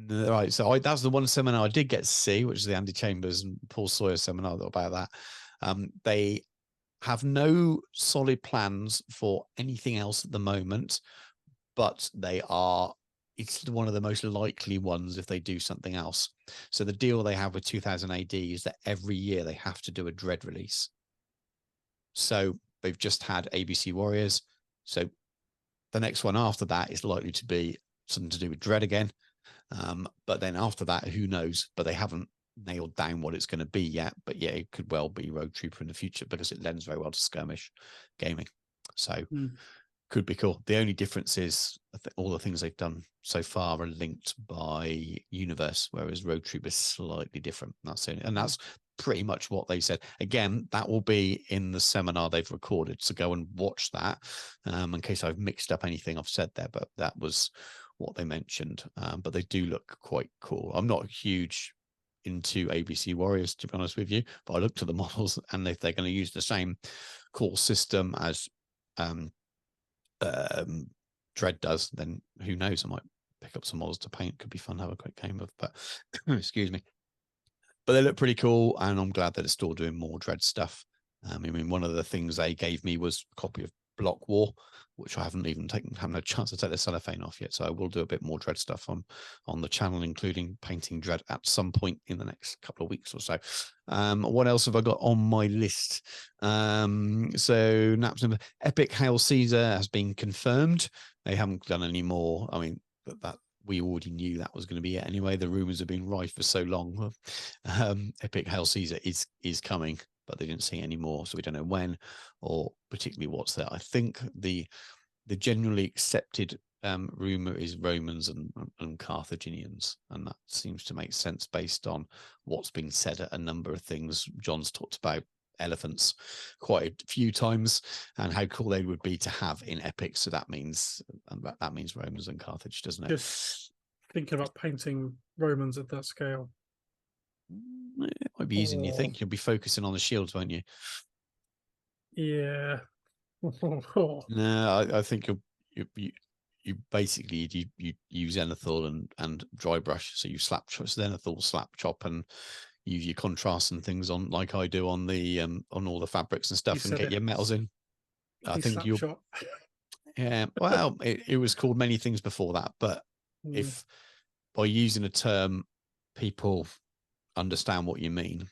Cool. Right. So that's the one seminar I did get to see, which is the Andy Chambers and Paul Sawyer seminar about that. They have no solid plans for anything else at the moment, but it's one of the most likely ones if they do something else. So the deal they have with 2000 AD is that every year they have to do a Dread release. So they've just had ABC Warriors. So the next one after that is likely to be something to do with Dread again. But then after that, who knows? But they haven't nailed down what it's going to be yet. But yeah, it could well be Rogue Trooper in the future because it lends very well to skirmish gaming. So could be cool. The only difference is all the things they've done so far are linked by universe, whereas Rogue Trooper is slightly different. That's it. And that's pretty much what they said. Again, that will be in the seminar they've recorded. So go and watch that in case I've mixed up anything I've said there. But that was what they mentioned. But they do look quite cool. I'm not huge into ABC Warriors, to be honest with you, but I looked at the models, and if they're going to use the same core system as Dread does, then who knows? I might pick up some models to paint. Could be fun to have a quick game of, but excuse me. But they look pretty cool, and I'm glad that it's still doing more Dread stuff. I mean, one of the things they gave me was a copy of Block War, which I haven't had a chance to take the cellophane off yet. So I will do a bit more Dread stuff on the channel, including painting Dread at some point in the next couple of weeks or so. What else have I got on my list? So Naps Epic Hail Caesar has been confirmed. They haven't done any more. I mean, that we already knew that was going to be it anyway. The rumors have been rife for so long. Epic Hail Caesar is coming, but they didn't see any more, so we don't know when or particularly what's there. I think the generally accepted rumor is Romans and Carthaginians, and that seems to make sense based on what's been said at a number of things. John's talked about elephants quite a few times and how cool they would be to have in Epic. So that means Romans and Carthage, doesn't it? Just thinking about painting Romans at that scale. It might be easier than you think. You'll be focusing on the shields, won't you? Yeah. No, I think you basically you use Zenithal and dry brush. So you slap Zenithal, slap chop, and use your contrast and things on, like I do on the on all the fabrics and stuff, and get your metals in. I think you. Yeah, well, it was called many things before that, but if by using a term people understand what you mean,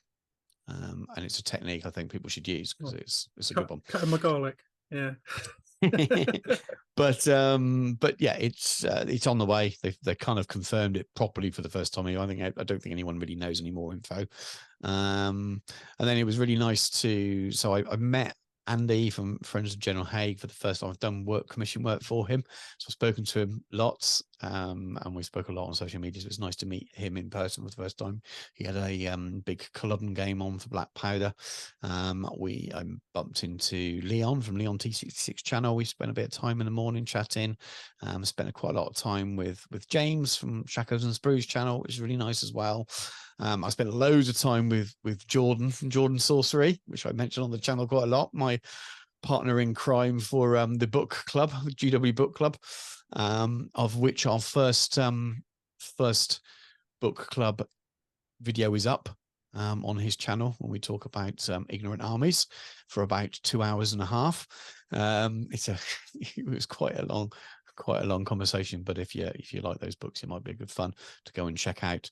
and it's a technique I think people should use because it's a good one. Cutting my garlic, yeah. But yeah, it's on the way. They kind of confirmed it properly for the first time. I don't think anyone really knows any more info. And then it was really nice to. So I met Andy from Friends of General Haig for the first time. I've done commission work for him, so I've spoken to him lots, and we spoke a lot on social media. So it's nice to meet him in person for the first time. He had a big Culloden game on for Black Powder. I bumped into Leon from Leon T66 channel. We spent a bit of time in the morning chatting. Spent quite a lot of time with James from Shackles and Sprues channel, which is really nice as well. I spent loads of time with Jordan from Jordan Sorcery, which I mentioned on the channel quite a lot. My partner in crime for the book club, GW Book Club, of which our first book club video is up on his channel when we talk about ignorant armies for about 2.5 hours. It was quite a long conversation, but if you like those books, it might be a good fun to go and check out.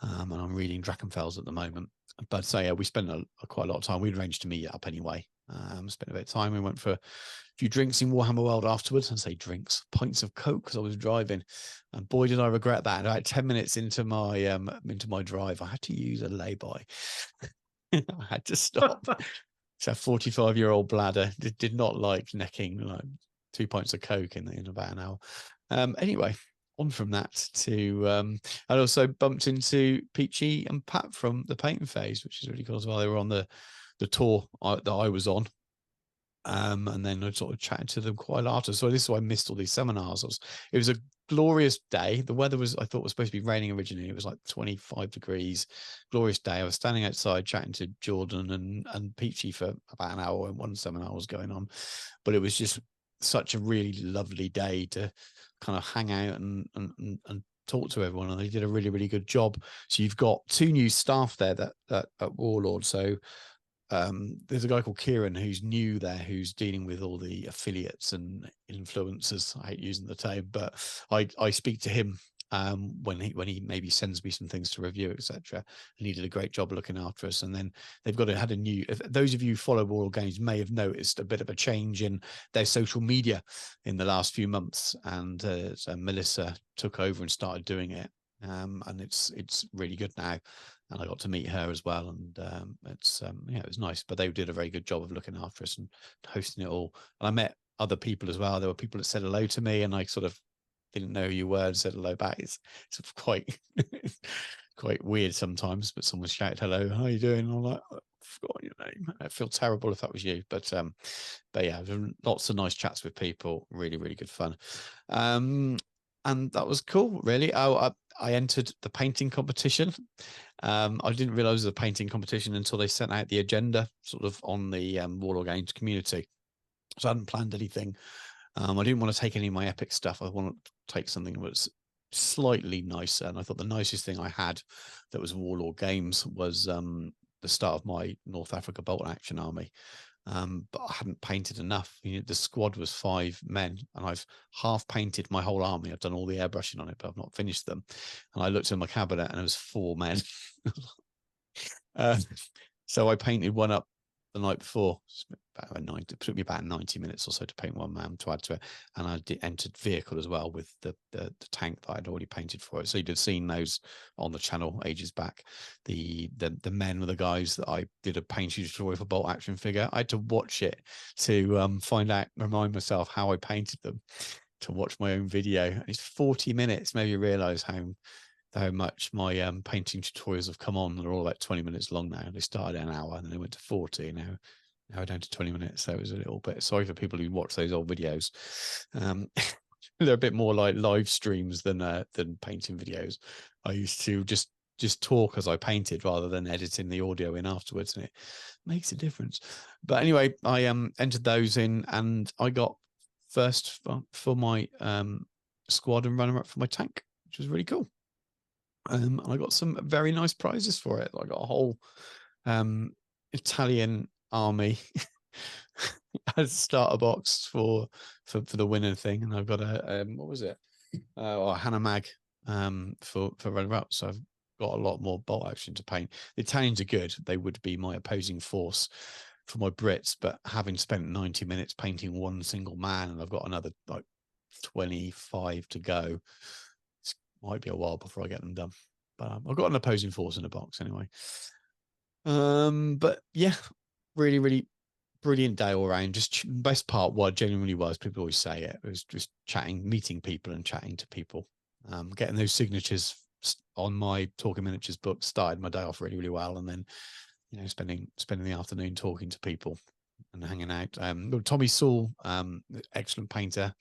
And I'm reading Drachenfels at the moment. But so yeah, we spent quite a lot of time. We arranged to meet up anyway. Spent a bit of time. We went for a few drinks in Warhammer World afterwards. I say drinks, pints of Coke, because I was driving. And boy, did I regret that. About 10 minutes into my drive, I had to use a lay-by. I had to stop. So a 45-year-old bladder did not like necking like 2 pints of Coke in about an hour. Anyway, on from that to I also bumped into Peachy and Pat from the painting phase, which is really cool as well. They were on the tour that I was on, and then I sort of chatted to them quite a lot. So this is why I missed all these seminars. It was a glorious day. The weather I thought was supposed to be raining originally. It was like 25 degrees. Glorious day. I was standing outside chatting to Jordan and Peachy for about an hour when one seminar was going on, but it was just such a really lovely day to kind of hang out and talk to everyone, and they did a really, really good job. So you've got 2 new staff there that at Warlord. So there's a guy called Kieran who's new there, who's dealing with all the affiliates and influencers. I hate using the term, but I speak to him when he maybe sends me some things to review, etc. And he did a great job of looking after us. And then they've had a new. Those of you who follow Warlord Games may have noticed a bit of a change in their social media in the last few months, and so Melissa took over and started doing it, and it's really good now. And I got to meet her as well, and it was nice. But they did a very good job of looking after us and hosting it all. And I met other people as well. There were people that said hello to me, and I sort of didn't know who you were and said hello back. It's sort of quite weird sometimes. But someone shouted hello, "How are you doing?" And I'm like, "I forgot your name." I feel terrible if that was you, but yeah, lots of nice chats with people. Really, really good fun. And that was cool, really. I entered the painting competition. I didn't realize it was a painting competition until they sent out the agenda sort of on the Warlord Games community. So I hadn't planned anything. I didn't want to take any of my Ep6 stuff. I wanted to take something that was slightly nicer. And I thought the nicest thing I had that was Warlord Games was the start of my North Africa bolt action army. But I hadn't painted enough. The squad was 5 men, and I've half painted my whole army. I've done all the airbrushing on it, but I've not finished them. And I looked in my cabinet, and it was 4 men. So I painted one up the night before. It took me about 90 minutes or so to paint one man to add to it, and I entered vehicle as well with the tank that I'd already painted for it. So you'd have seen those on the channel ages back. The men were the guys that I did a paint tutorial for bolt action figure. I had to watch it to remind myself how I painted them, to watch my own video. And it's 40 minutes. Maybe you realize how much my painting tutorials have come on. They're all about 20 minutes long now. They started at an hour and then they went to 40. Now we're down to 20 minutes. So it was a little bit sorry for people who watch those old videos. They're a bit more like live streams than painting videos. I used to just talk as I painted rather than editing the audio in afterwards, and it makes a difference. But anyway, I entered those in, and I got first for my squad and runner-up for my tank, which was really cool. And I got some very nice prizes for it. I got a whole Italian army as a starter box for the winner thing, and I've got a what was it? A Hannah Mag for runner up. So I've got a lot more bolt action to paint. The Italians are good. They would be my opposing force for my Brits, but having spent 90 minutes painting one single man, and I've got another like 25 to go. Might be a while before I get them done, but I've got an opposing force in a box anyway. But yeah, really, really brilliant day all around. Just best part, what genuinely was, people always say it was just chatting, meeting people and chatting to people. Getting those signatures on my Talking Miniatures book started my day off really, really well. And then, spending the afternoon talking to people and hanging out. Tommy Saul, excellent painter,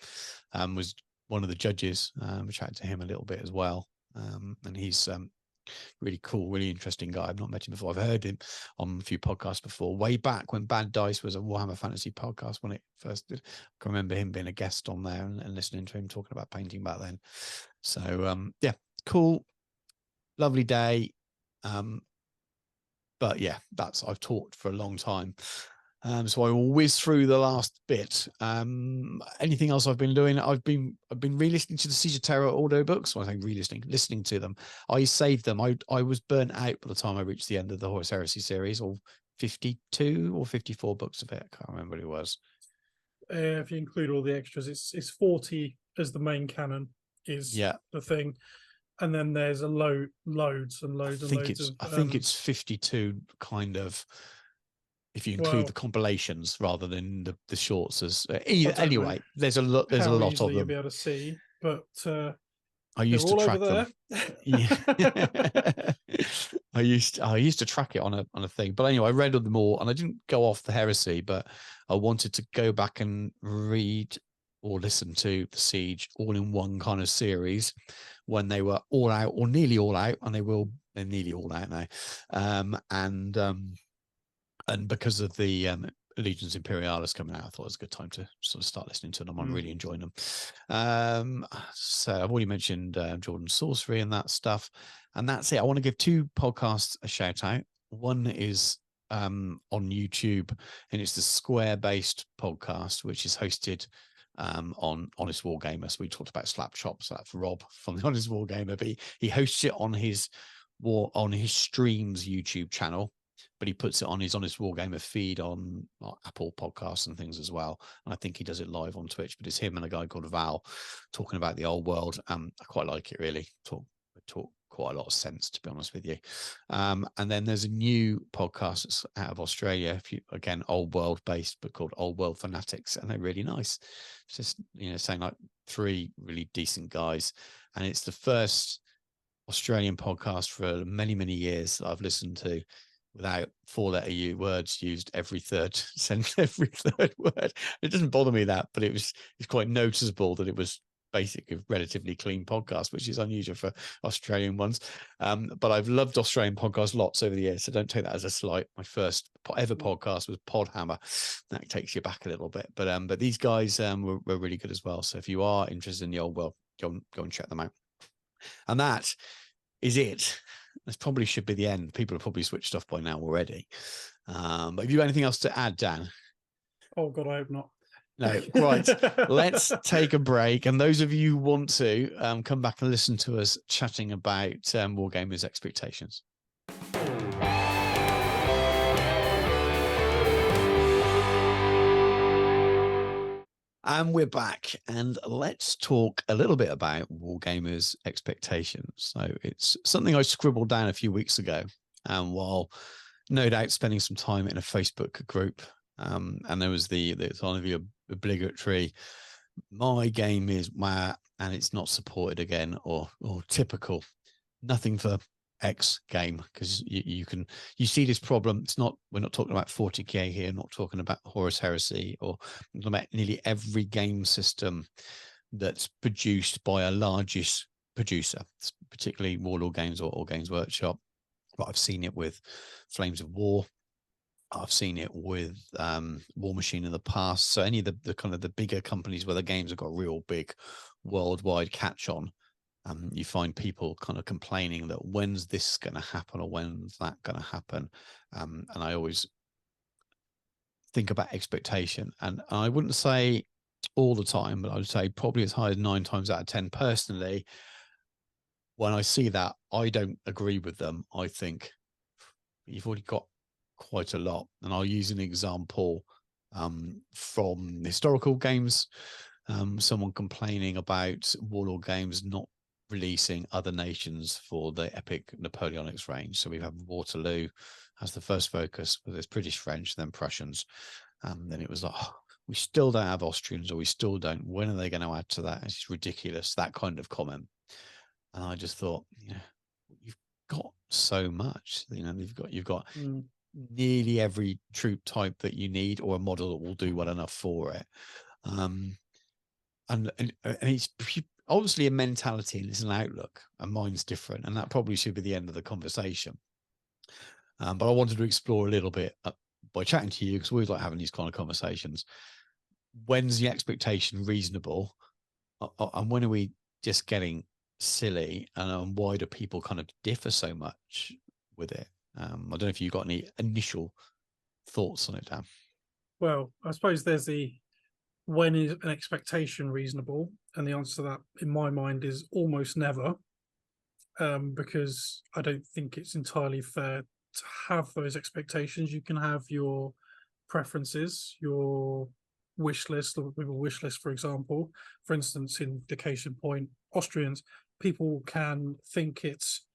was one of the judges. We chatted to him a little bit as well. And he's really cool, really interesting guy. I've not met him before. I've heard him on a few podcasts before, way back when Bad Dice was a Warhammer Fantasy podcast when it first did. I can remember him being a guest on there and listening to him talking about painting back then. So yeah, cool, lovely day. But yeah, I've talked for a long time. So I will whiz through the last bit. Anything else I've been doing? I've been re-listening to the Siege of Terror audio books. Well, I think listening to them. I saved them. I was burnt out by the time I reached the end of the Horus Heresy series, or 52 or 54 books of it. I can't remember what it was. If you include all the extras, it's 40 as the main canon is the thing. And then there's loads and loads and loads of... I think it's 52 kind of, if you include the compilations rather than the shorts. Anyway, there's a lot of them. You'll be able to see, but I used to track them. Yeah. I used to track it on a thing. But anyway, I read them all, and I didn't go off the heresy, but I wanted to go back and read or listen to the Siege all in one kind of series when they were all out or nearly all out, and they're nearly all out now. And because of the Legions Imperialis coming out, I thought it was a good time to sort of start listening to them. I'm really enjoying them. So I've already mentioned Jordan's Sorcery and that stuff, and that's it. I want to give 2 podcasts a shout out. One is on YouTube, and it's the Square-based podcast, which is hosted on Honest Wargamers. We talked about Slapshot, so that's Rob from the Honest Wargamer, but he hosts it on his streams YouTube channel, but he puts it on his Honest Wargamer feed on Apple Podcasts and things as well. And I think he does it live on Twitch, but it's him and a guy called Val talking about the old world. I quite like it, really. Talk quite a lot of sense, to be honest with you. And then there's a new podcast that's out of Australia, again, old world based, but called Old World Fanatics, and they're really nice. It's just, saying like 3 really decent guys. And it's the first Australian podcast for many, many years that I've listened to without 4-letter words used every third sentence, every third word. It doesn't bother me that, but it's quite noticeable that it was basically a relatively clean podcast, which is unusual for Australian ones. But I've loved Australian podcasts lots over the years, so don't take that as a slight. My first ever podcast was Podhammer. That takes you back a little bit, but these guys were really good as well. So if you are interested in the old world, go and check them out. And that is it. This probably should be the end. People have probably switched off by now already. But have you got anything else to add, Dan? Oh God, I hope not. No, right. Let's take a break. And those of you who want to come back and listen to us chatting about Wargamers expectations. And we're back, and let's talk a little bit about Wargamers expectations. So it's something I scribbled down a few weeks ago, while no doubt spending some time in a Facebook group. And there was the obligatory, my game is meh, and it's not supported again, or typical, nothing for X game, because you see this problem. We're not talking about 40k here, not talking about Horus Heresy, or about nearly every game system that's produced by a largest producer, particularly Warlord Games or Games Workshop. But I've seen it with Flames of War. I've seen it with War Machine in the past. So any of the kind of the bigger companies where the games have got real big worldwide catch on, you find people kind of complaining that when's this going to happen, or when's that going to happen. And I always think about expectation, and I wouldn't say all the time, but I would say probably as high as 9 times out of 10 personally, when I see that, I don't agree with them. I think you've already got quite a lot. And I'll use an example from historical games. Someone complaining about Warlord Games not releasing other nations for the epic Napoleonics range. So we have Waterloo as the first focus, with its British, French, then Prussians. then it was like, oh, we still don't have Austrians, or we still don't. When are they going to add to that? It's ridiculous, that kind of comment. And I just thought, you've got so much. You've got nearly every troop type that you need, or a model that will do well enough for it. And it's obviously a mentality, and it's an outlook, and mine's different, and that probably should be the end of the conversation. But I wanted to explore a little bit by chatting to you, because we always like having these kind of conversations. When's the expectation reasonable, and when are we just getting silly, and why do people kind of differ so much with it? I don't know if you've got any initial thoughts on it, Dan. Well, I suppose there's when is an expectation reasonable, and the answer to that in my mind is almost never, because I don't think it's entirely fair to have those expectations. You can have your preferences, your wish list, or with a wish list, for example. For instance, in the case in point, Austrians, people can think it's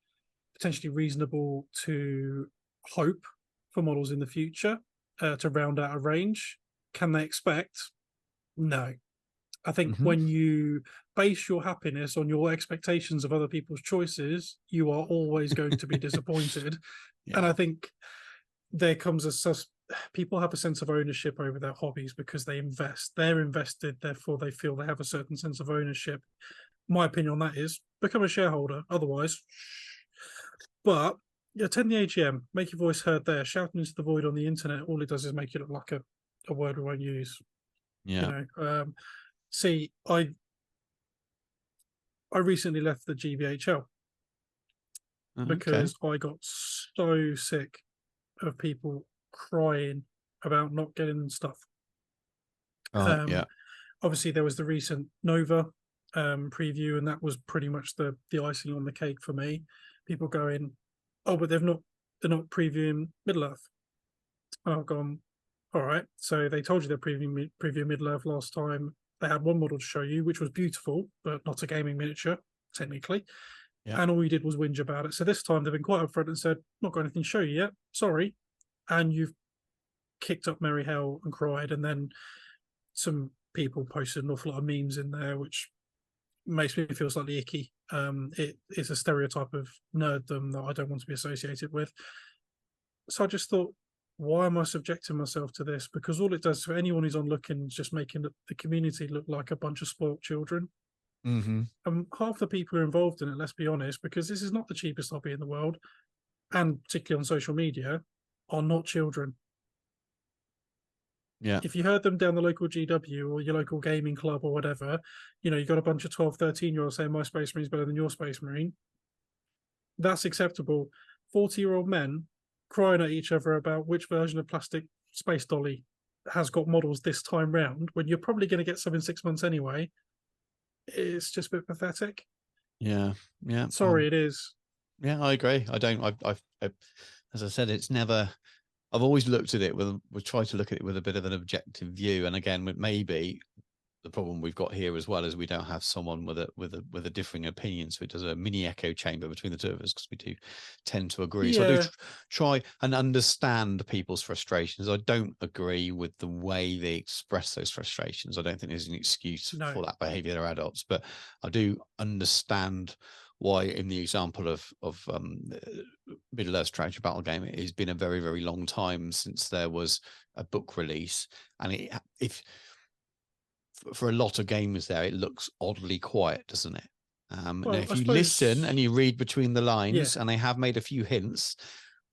potentially reasonable to hope for models in the future to round out a range. Can they expect? No. I think when you base your happiness on your expectations of other people's choices, you are always going to be disappointed. And I think there comes people have a sense of ownership over their hobbies because they invest. They're invested, therefore they feel they have a certain sense of ownership. My opinion on that is become a shareholder. Otherwise, but attend the AGM, make your voice heard there. Shouting into the void on the internet, all it does is make you look like a word we won't use. See, I recently left the GBHL because I got so sick of people crying about not getting stuff. Obviously there was the recent Nova preview, and that was pretty much the icing on the cake for me. People going, oh, but they're not previewing Middle Earth. And I've gone, all right, so they told you they're previewing Middle Earth last time. They had one model to show you, which was beautiful, but not a gaming miniature, technically. And all you did was whinge about it. So this time they've been quite upfront and said, not got anything to show you yet, sorry. And you've kicked up merry hell and cried. And then some people posted an awful lot of memes in there, which makes me feel slightly icky. It is a stereotype of nerddom that I don't want to be associated with. So I just thought, why am I subjecting myself to this? Because all it does for anyone who's on looking is just making the community look like a bunch of spoilt children. And half the people who are involved in it, let's be honest, because this is not the cheapest hobby in the world, and particularly on social media, are not children. If you heard them down the local GW or your local gaming club or whatever, you got a bunch of 12, 13-year-olds saying my Space Marine's better than your Space Marine. That's acceptable. 40-year-old men crying at each other about which version of plastic Space Dolly has got models this time round, when you're probably going to get some in 6 months anyway, it's just a bit pathetic. Sorry, it is. I agree. I've as I said, it's never, I've always looked at it we've tried to look at it with a bit of an objective view. And again, maybe the problem we've got here as well is we don't have someone with a differing opinion, so it does a mini echo chamber between the two of us, because we do tend to agree. So I do try and understand people's frustrations. I don't agree with the way they express those frustrations. I don't think there's an excuse for that behavior. They're adults, but I do understand why, in the example of Middle Earth Strategy Battle Game, it has been a very, very long time since there was a book release, and for a lot of gamers there, it looks oddly quiet, doesn't it? Now, if you listen and you read between the lines, and they have made a few hints,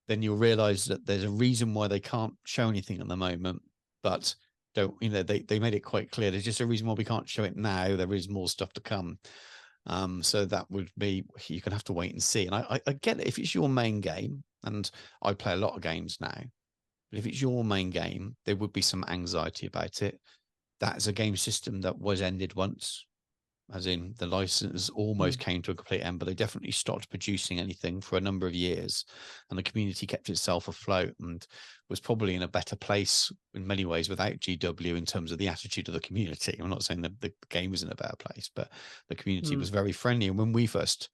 then you'll realize that there's a reason why they can't show anything at the moment. But they made it quite clear. There's just a reason why we can't show it now. There is more stuff to come. So that would be, you're gonna have to wait and see. And I get it if it's your main game, and I play a lot of games now, but if it's your main game, there would be some anxiety about it. That's a game system that was ended once, as in the license almost came to a complete end, but they definitely stopped producing anything for a number of years, and the community kept itself afloat and was probably in a better place in many ways without GW in terms of the attitude of the community. I'm not saying that the game was in a better place, but the community was very friendly. And when we first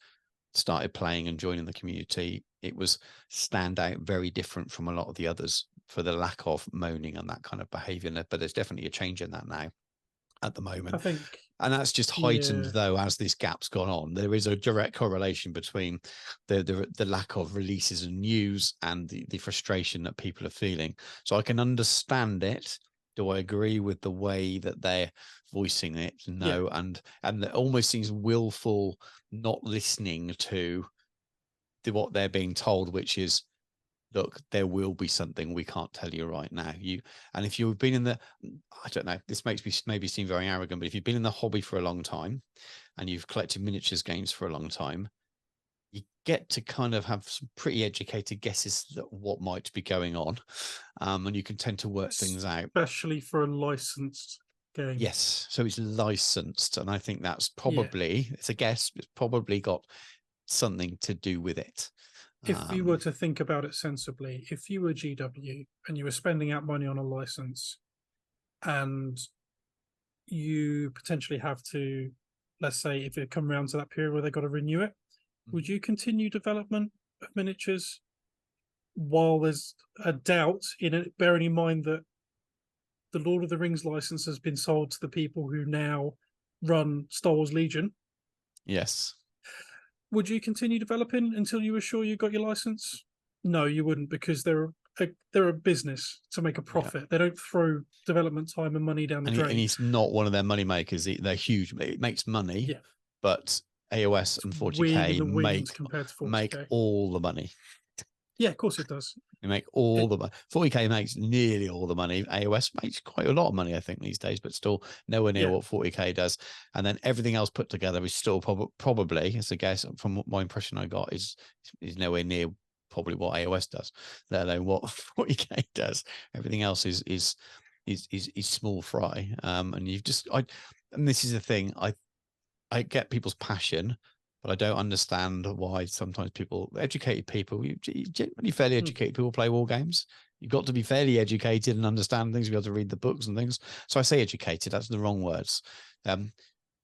started playing and joining the community, it was stand out very different from a lot of the others. for the lack of moaning and that kind of behavior. But there's definitely a change in that now at the moment. I think, and that's just heightened though as this gap's gone on. There is a direct correlation between the lack of releases and news and the frustration that people are feeling. So I can understand it. Do I agree with the way that they're voicing it? No. And it almost seems willful not listening to what they're being told, which is, look, there will be something we can't tell you right now. And if you've been in the, I don't know, this makes me maybe seem very arrogant, but if you've been in the hobby for a long time and you've collected miniatures games for a long time, you get to kind of have some pretty educated guesses that what might be going on, and you can tend to work things out, especially for a licensed game. Yes, so it's licensed, and I think that's probably, it's a guess, it's probably got something to do with it. If you were to think about it sensibly, if you were GW and you were spending out money on a license and you potentially have to, let's say, if it come around to that period where they've got to renew it, would you continue development of miniatures while there's a doubt in it, bearing in mind that the Lord of the Rings license has been sold to the people who now run Star Wars Legion? Yes. Would you continue developing until you were sure you got your license? No, you wouldn't, because they're a business to make a profit. They don't throw development time and money down the drain. And it's not one of their money makers. They're huge. It makes money, but AOS and 40k make all the money. Yeah, of course it does. They make all the money. 40k makes nearly all the money. AOS makes quite a lot of money, I think, these days, but still nowhere near what 40k does. And then everything else put together is still probably, as a guess, from what my impression I got, is nowhere near probably what AOS does, let alone what 40k does. Everything else is small fry. And you've just, and this is the thing, I get people's passion, but I don't understand why sometimes educated people, generally fairly educated people play war games. You've got to be fairly educated and understand things. You've got to read the books and things. So I say educated, that's the wrong words.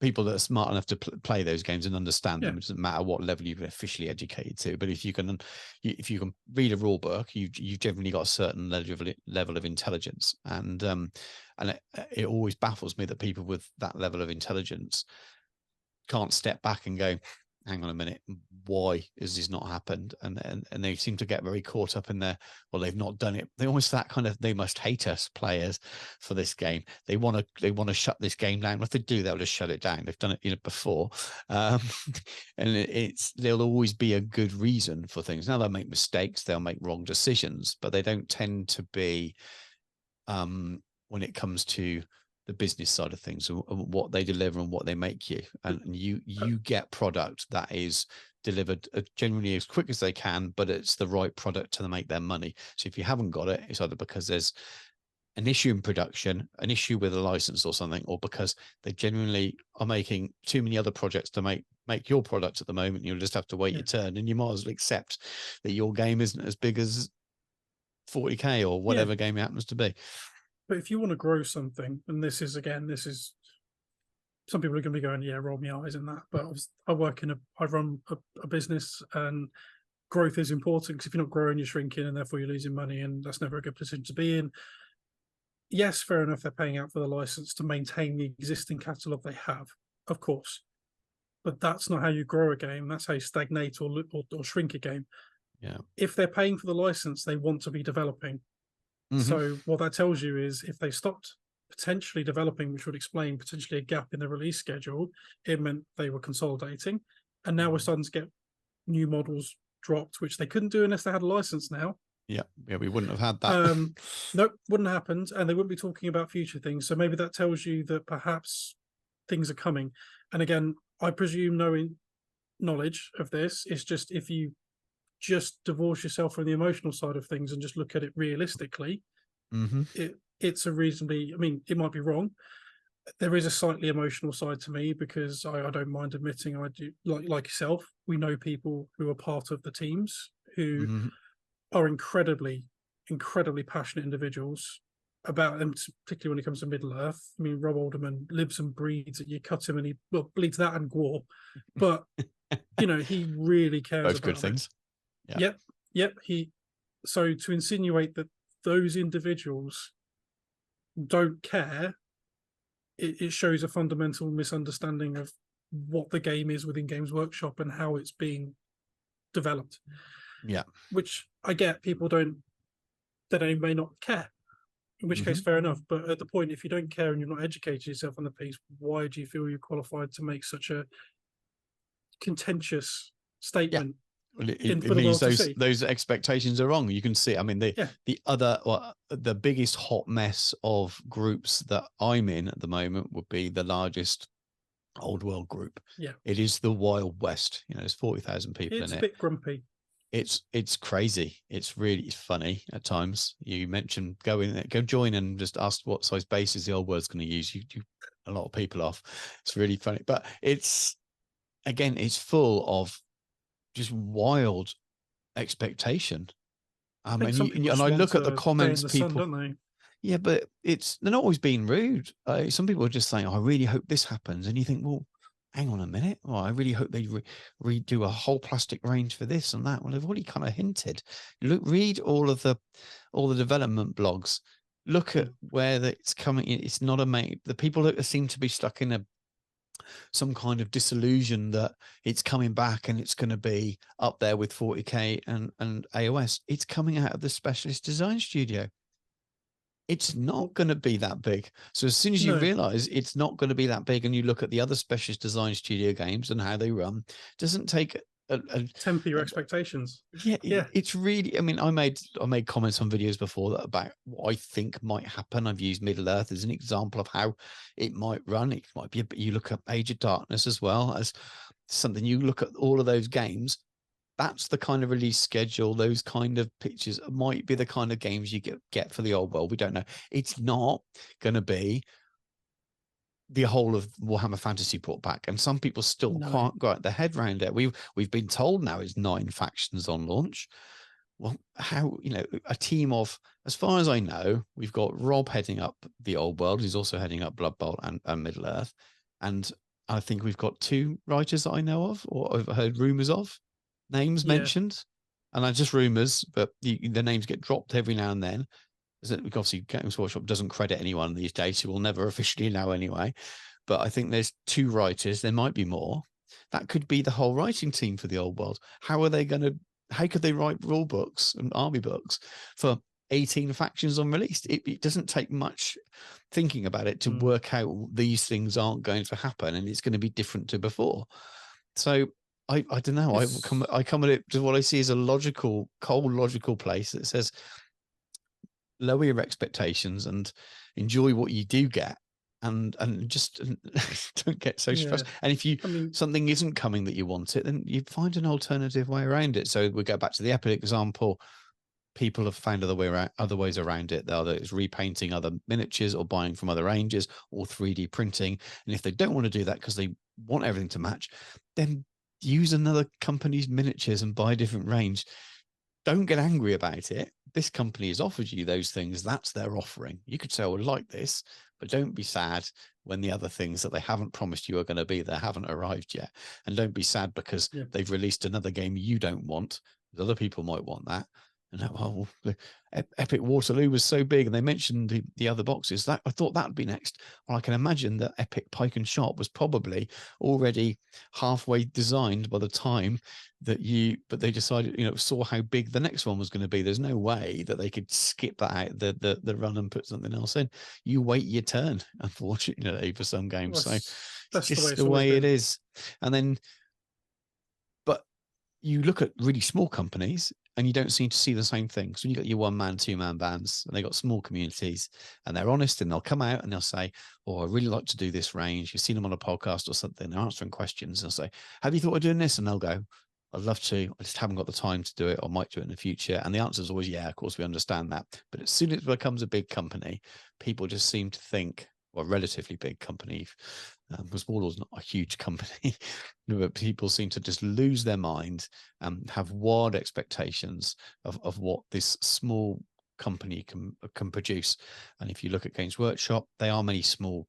People that are smart enough to play those games and understand them. It doesn't matter what level you've been officially educated to, but if you can read a rule book, you've generally got a certain level of intelligence. And it always baffles me that people with that level of intelligence can't step back and go, hang on a minute, why has this not happened? And they seem to get very caught up in their, well, they've not done it. They almost that kind of, they must hate us players for this game. They want to shut this game down. If they do, they'll just shut it down. They've done it before. And there'll always be a good reason for things. Now they'll make mistakes, they'll make wrong decisions, but they don't tend to be, when it comes to the business side of things and what they deliver and what they make you, and you get product that is delivered generally as quick as they can, but it's the right product to make their money. So if you haven't got it, it's either because there's an issue in production, an issue with a license or something, or because they genuinely are making too many other projects to make your product at the moment. You'll just have to wait your turn, and you might as well accept that your game isn't as big as 40k or whatever game it happens to be. But if you want to grow something, and this is some people are going to be going, yeah, roll me eyes in that. But I run a business, and growth is important, because if you're not growing, you're shrinking, and therefore you're losing money, and that's never a good position to be in. Yes, fair enough, they're paying out for the license to maintain the existing catalogue they have, of course. But that's not how you grow a game. That's how you stagnate or shrink a game. Yeah. If they're paying for the license, they want to be developing. So what that tells you is, if they stopped potentially developing, which would explain potentially a gap in the release schedule, it meant they were consolidating. And now we're starting to get new models dropped, which they couldn't do unless they had a license now. Yeah, we wouldn't have had that. Nope, wouldn't have happened, and they wouldn't be talking about future things. So maybe that tells you that perhaps things are coming. And again, I presume knowing knowledge of this is just, if you just divorce yourself from the emotional side of things and just look at it realistically, it's a reasonably, I mean, it might be wrong. There is a slightly emotional side to me, because I don't mind admitting I do, like yourself, we know people who are part of the teams who are incredibly passionate individuals about them, particularly when it comes to Middle Earth. I mean, Rob Alderman lives and breathes it. You cut him and he bleeds that and gore, but he really cares both about good things. Yep. So to insinuate that those individuals don't care, it shows a fundamental misunderstanding of what the game is within Games Workshop and how it's being developed. Yeah. Which I get, people they may not care. In which case, fair enough. But at the point, if you don't care and you're not educating yourself on the piece, why do you feel you're qualified to make such a contentious statement? Well, it means those expectations are wrong. You can see, I mean, the biggest hot mess of groups that I'm in at the moment would be the largest old world group. Yeah. It is the Wild West. You know, there's 40,000 people in it. It's a bit grumpy. It's crazy. It's really funny at times. You mentioned go join and just ask what size bases the old world's going to use. You a lot of people off. It's really funny, but it's full of just wild expectation. And I look at the comments, people, don't they? Yeah, but they're not always being rude. Some people are just saying, "I really hope this happens," and you think, "Well, hang on a minute. Well, I really hope they redo a whole plastic range for this and that." Well, they've already kind of hinted. Read all the development blogs. Look at where it's coming. It's not the people that seem to be stuck in some kind of disillusion that it's coming back and it's going to be up there with 40K and AOS. It's coming out of the specialist design studio. It's not going to be that big. So as soon as you realize it's not going to be that big, and you look at the other specialist design studio games and how they run, it doesn't take temper your expectations. Yeah. It's really, I mean, I made comments on videos before about what I think might happen. I've used Middle Earth as an example of how it might run. It might be, you look at Age of Darkness as well as something. You look at all of those games. That's the kind of release schedule. Those kind of pictures might be the kind of games you get for the old world. We don't know. It's not going to be the whole of Warhammer Fantasy brought back, and some people still can't get their head around it. We've been told now it's 9 factions on launch. Well, how, a team of, as far as I know, we've got Rob heading up the old world. He's also heading up Blood Bowl and Middle Earth, and I think we've got 2 writers that I know of or I've heard rumors of, names mentioned, and I just rumors, but the names get dropped every now and then. Obviously, Games Workshop doesn't credit anyone these days, so we'll never officially know anyway. But I think there's 2 writers. There might be more. That could be the whole writing team for the old world. How could they write rule books and army books for 18 factions on release? It doesn't take much thinking about it to work out these things aren't going to happen, and it's going to be different to before. So I don't know. I come at it to what I see as a cold logical place that says, lower your expectations and enjoy what you do get, and just don't get so stressed. And if something isn't coming that you want it, then you find an alternative way around it. So we go back to the Epic example. People have found other ways around it. Either it's repainting other miniatures or buying from other ranges or 3D printing. And if they don't want to do that because they want everything to match, then use another company's miniatures and buy a different range. Don't get angry about it. This company has offered you those things. That's their offering. You could say, I would like this, but don't be sad when the other things that they haven't promised you are going to be there haven't arrived yet. And don't be sad because they've released another game you don't want. Other people might want that. And Epic Waterloo was so big, and they mentioned the other boxes. That I thought that would be next. Well, I can imagine that Epic Pike and Shot was probably already halfway designed by the time that but they decided, saw how big the next one was going to be. There's no way that they could skip that out the run and put something else in. You wait your turn, unfortunately, for some games. So that's just the way it is. And then, but you look at really small companies, and you don't seem to see the same things. When you got your 1-man, 2-man bands, and they got small communities, and they're honest, and they'll come out and they'll say, "Oh, I really like to do this range." You've seen them on a podcast or something. They're answering questions. They'll say, "Have you thought of doing this?" And they'll go, "I'd love to. I just haven't got the time to do it, or might do it in the future." And the answer is always, "Yeah, of course we understand that." But as soon as it becomes a big company, people just seem to think, well, relatively big company, because Warlord's not a huge company, but people seem to just lose their mind and have wild expectations of what this small company can produce. And if you look at Games Workshop, they are many small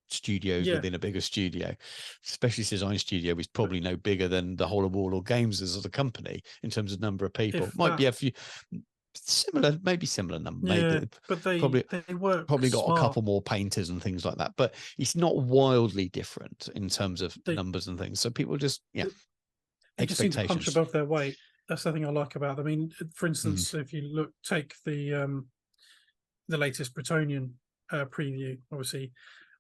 studios within a bigger studio. Specialist design studio is probably no bigger than the whole of Warlord Games as a company in terms of number of people. Might be a few. similar, maybe similar number, Yeah, maybe but probably they work got a smart. couple more painters and things like that, but it's not wildly different in terms of They numbers and things. So people just they just seem to punch expectations. above their weight. That's the thing I like about them. I mean, for Mm. instance, if you take the latest Bretonian preview, obviously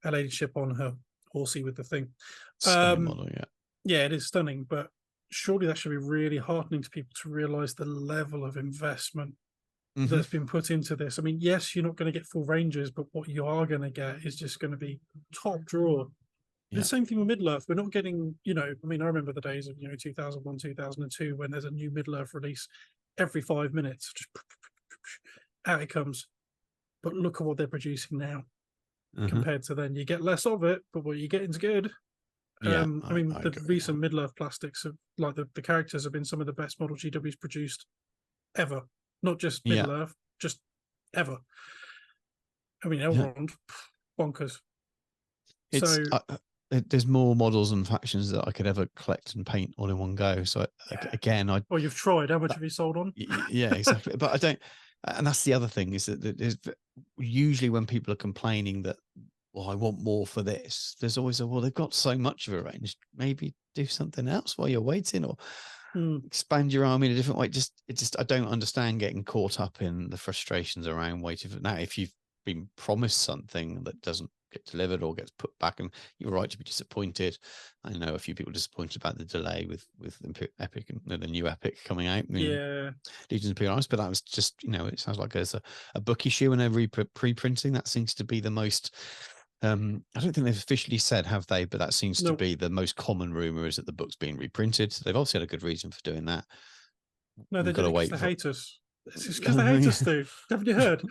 a lady ship on her horsey with the thing. Stunning model, Yeah, it is stunning, but surely that should be really heartening to people to realize the level of investment that's been put into this. I mean, yes, you're not going to get full ranges, but what you are going to get is just going to be top draw. The same thing with Middle-earth. We're not getting, I mean, I remember the days of, 2001, 2002, when there's a new Middle-earth release every 5 minutes. Just out it comes. But look at what they're producing now compared to then. You get less of it, but what you get is good. Yeah, I mean, the recent Middle-earth plastics, like the characters have been some of the best model GW's produced ever. Not just Middle-earth, just ever. I mean, Elrond, bonkers. It's So there's more models and factions that I could ever collect and paint all in one go. So again, well, you've tried. How much have you sold on? Yeah, exactly. But I don't, and that's the other thing is that there's usually when people are complaining that, well, I want more for this, there's always well, they've got so much of a range. Maybe do something else while you're waiting, or expand your army in a different way. I don't understand getting caught up in the frustrations around waiting for now. If you've been promised something that doesn't get delivered or gets put back, and you're right to be disappointed. I know a few people disappointed about the delay with Epic and the new Epic coming out. Yeah, Legions of Polaris, but that was just it sounds like there's a book issue and every pre-printing. That seems to be the most. I don't think they've officially said, have they? But that seems to be the most common rumor, is that the book's being reprinted. So they've obviously had a good reason for doing that. No, they did it because they hate us. It's because they hate us, dude. Haven't you heard?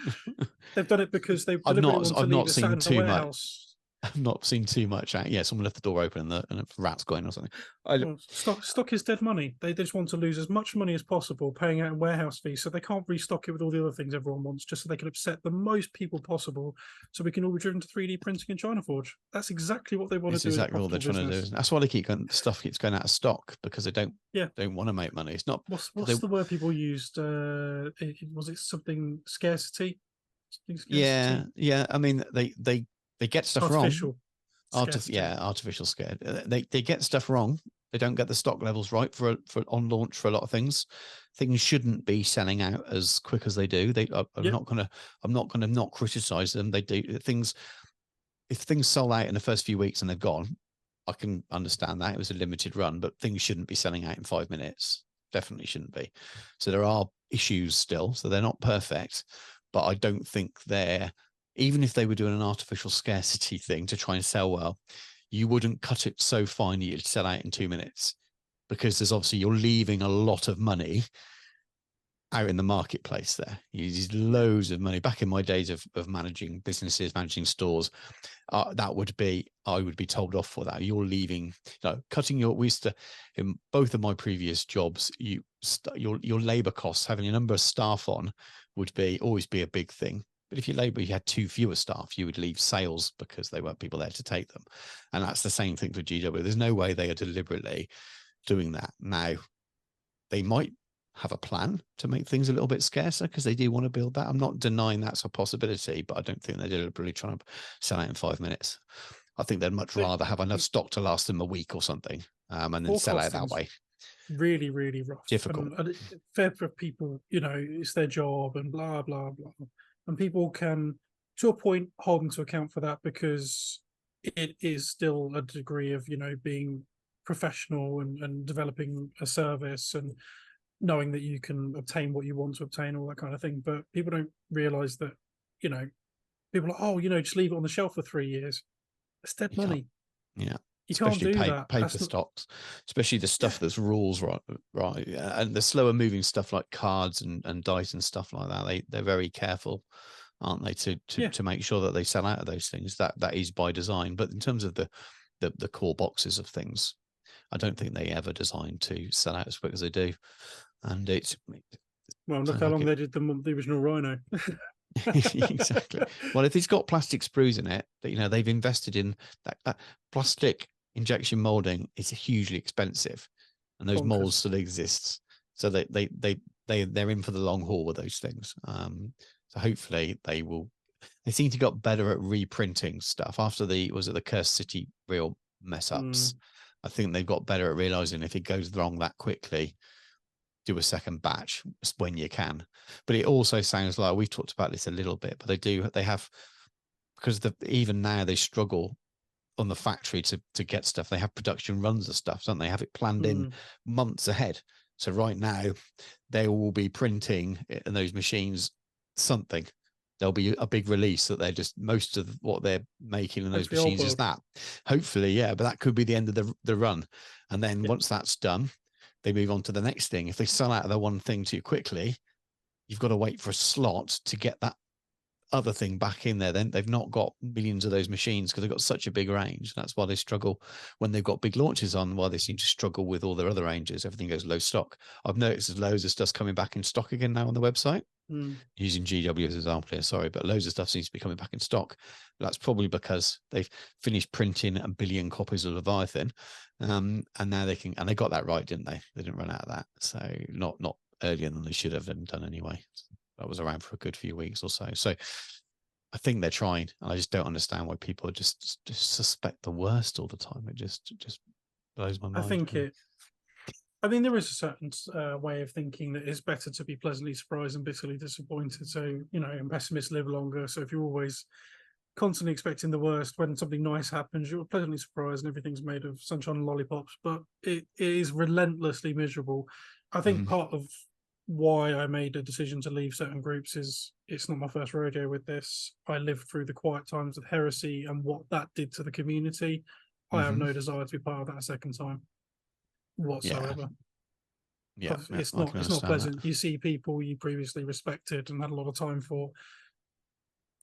They've done it because they deliberately want to leave it sat in the warehouse. I've not seen too much. Yeah, someone left the door open and a rat's going or something. Well, stock is dead money. They just want to lose as much money as possible, paying out in warehouse fees, so they can't restock it with all the other things everyone wants, just so they can upset the most people possible, so we can all be driven to 3D printing in China Forge. That's exactly what they want to do. Exactly what they're trying to do. That's why they keep going. Stuff keeps going out of stock, because they don't want to make money. It's not. What's the word people used? Was it something scarcity? Yeah. I mean, they get stuff artificial wrong. Artificial scared. They get stuff wrong. They don't get the stock levels right for on launch for a lot of things. Things shouldn't be selling out as quick as they do. I'm not gonna not criticize them. They do things. If things sold out in the first few weeks and they've gone, I can understand that. It was a limited run, but things shouldn't be selling out in 5 minutes. Definitely shouldn't be. So there are issues still. So they're not perfect, but I don't think they're, even if they were doing an artificial scarcity thing to try and sell well, you wouldn't cut it so fine you'd sell out in 2 minutes, because there's obviously, you're leaving a lot of money out in the marketplace there. You use loads of money. Back in my days of managing businesses, managing stores, I would be told off for that. You're leaving, cutting your, we used to, in both of my previous jobs, your labor costs, having a number of staff on would always be a big thing. But if you had too fewer staff, you would leave sales because there weren't people there to take them. And that's the same thing for GW. There's no way they are deliberately doing that. Now, they might have a plan to make things a little bit scarcer because they do want to build that. I'm not denying that's a possibility, but I don't think they're deliberately trying to sell out in 5 minutes. I think they'd much rather have enough stock to last them a week or something, and then sell out that way. Really, really rough. Difficult. And fair for people, it's their job and blah, blah, blah. And people can, to a point, hold them to account for that, because it is still a degree of, being professional and developing a service and knowing that you can obtain what you want to obtain, all that kind of thing. But people don't realize that, people are, just leave it on the shelf for 3 years. It's dead money. Yeah. You can't do that. Paper stocks, especially the stuff that's rules, right, and the slower moving stuff like cards and dice and stuff like that. They're very careful, aren't they, to make sure that they sell out of those things. That is by design. But in terms of the core boxes of things, I don't think they ever designed to sell out as quick as they do. And it's look how long they did the original Rhino. Exactly. Well, if it's got plastic sprues in it, they've invested in that plastic injection molding is hugely expensive, and those molds still exists. So they they're in for the long haul with those things. So hopefully they will. They seem to got better at reprinting stuff after the Cursed City real mess ups. I think they've got better at realizing if it goes wrong that quickly, do a second batch when you can. But it also sounds like we've talked about this a little bit, but they have, because even now they struggle on the factory to get stuff. They have production runs of stuff, don't they? Have it planned in months ahead. So right now they will be printing in those machines something. There'll be a big release that they're just, most of what they're making in those machines is that. Hopefully, yeah, but that could be the end of the run. And then once that's done, they move on to the next thing. If they sell out of the one thing too quickly, you've got to wait for a slot to get that other thing back in there. Then they've not got millions of those machines because they've got such a big range. That's why they struggle when they've got big launches on, why they seem to struggle with all their other ranges. Everything goes low stock. I've noticed there's loads of stuff coming back in stock again now on the website. Using GW as an example here, sorry, but loads of stuff seems to be coming back in stock. That's probably because they've finished printing 1 billion copies of Leviathan, and now they can, and they got that right, didn't they? They didn't run out of that, so not earlier than they should have done anyway. That was around for a good few weeks or so. So I think they're trying, and I just don't understand why people just suspect the worst all the time. It just blows my mind. I mean, there is a certain way of thinking that it's better to be pleasantly surprised and bitterly disappointed. So, and pessimists live longer. So if you're always constantly expecting the worst, when something nice happens, you're pleasantly surprised and everything's made of sunshine and lollipops. But it is relentlessly miserable. I think part of why I made a decision to leave certain groups is it's not my first rodeo with this. I lived through the quiet times of heresy and what that did to the community. I have no desire to be part of that a second time whatsoever. Yeah, it's not pleasant. That. You see people you previously respected and had a lot of time for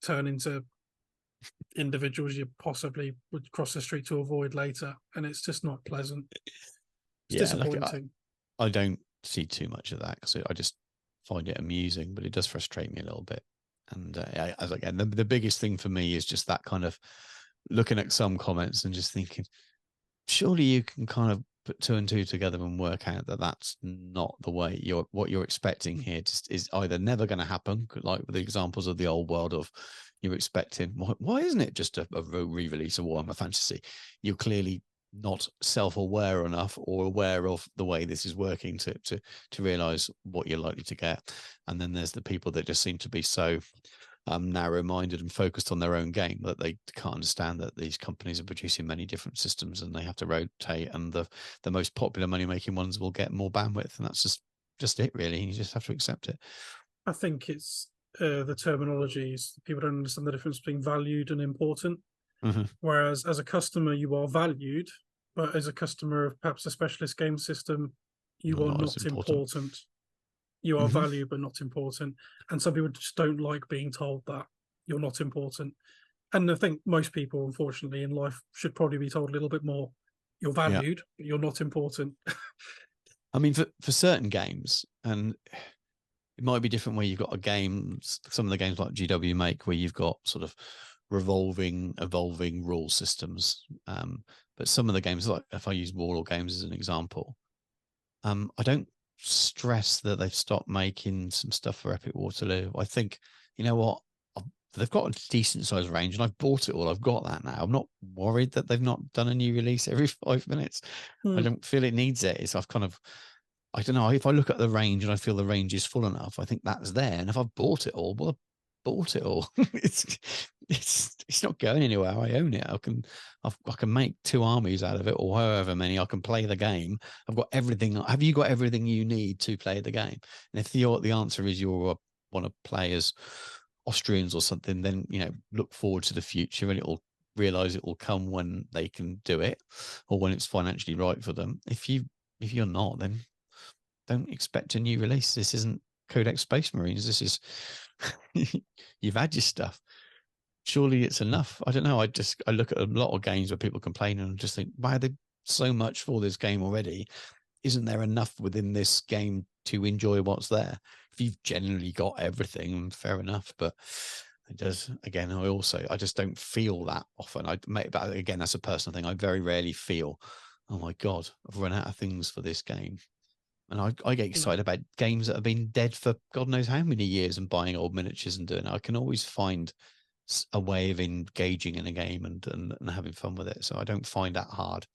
turn into individuals you possibly would cross the street to avoid later, and it's just not pleasant. It's disappointing. I don't see too much of that because I just find it amusing, but it does frustrate me a little bit. And again, the biggest thing for me is just that kind of looking at some comments and just thinking, surely you can kind of put 2 and 2 together and work out that that's not the way what you're expecting here just is either never going to happen, like with the examples of the old world of you're expecting, why isn't it just a re-release of Warhammer Fantasy? You're clearly not self-aware enough or aware of the way this is working to realize what you're likely to get. And then there's the people that just seem to be so narrow-minded and focused on their own game that they can't understand that these companies are producing many different systems and they have to rotate, and the most popular money-making ones will get more bandwidth, and that's just it, really. You just have to accept it. I think it's the terminologies. People don't understand the difference between valued and important. Whereas as a customer, you are valued, but as a customer of perhaps a specialist game system, you are not important. You are valued, but not important. And some people just don't like being told that you're not important. And I think most people, unfortunately, in life should probably be told a little bit more. You're valued, but you're not important. I mean, for certain games, and it might be different where you've got a game, some of the games like GW make, where you've got sort of evolving rule systems. But some of the games, like if I use Warlord Games as an example, I don't stress that they've stopped making some stuff for Epic Waterloo. I think, you know what, they've got a decent sized range and I've bought it all. I've got that now. I'm not worried that they've not done a new release every 5 minutes. I don't feel it needs it. It's I don't know, if I look at the range and I feel the range is full enough, I think that's there. And if I've bought it all, well, I've bought it all. it's not going anywhere. I own it. I can make 2 armies out of it, or however many. I can play the game. I've got everything. Have you got everything you need to play the game? And if the answer is you want to play as Austrians or something, then look forward to the future, and realize it will come when they can do it, or when it's financially right for them. If you're not, then don't expect a new release. This isn't Codex Space Marines. This is you've had your stuff. Surely it's enough. I don't know. I look at a lot of games where people complain and just think, why are they so much for this game already? Isn't there enough within this game to enjoy what's there? If you've generally got everything, fair enough. But it does, again, I just don't feel that often. But again, that's a personal thing. I very rarely feel, oh my God, I've run out of things for this game. And I get excited about games that have been dead for God knows how many years and buying old miniatures and doing it. I can always find a way of engaging in a game and having fun with it. So I don't find that hard.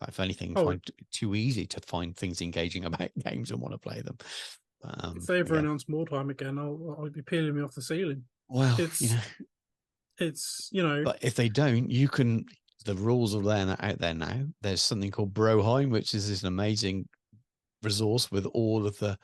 If anything, find it too easy to find things engaging about games and want to play them. If they ever announce more time again, I'll be peeling me off the ceiling. Well, it's But if they don't, you can. The rules are there out there now. There's something called Broheim, which is this amazing resource with all of the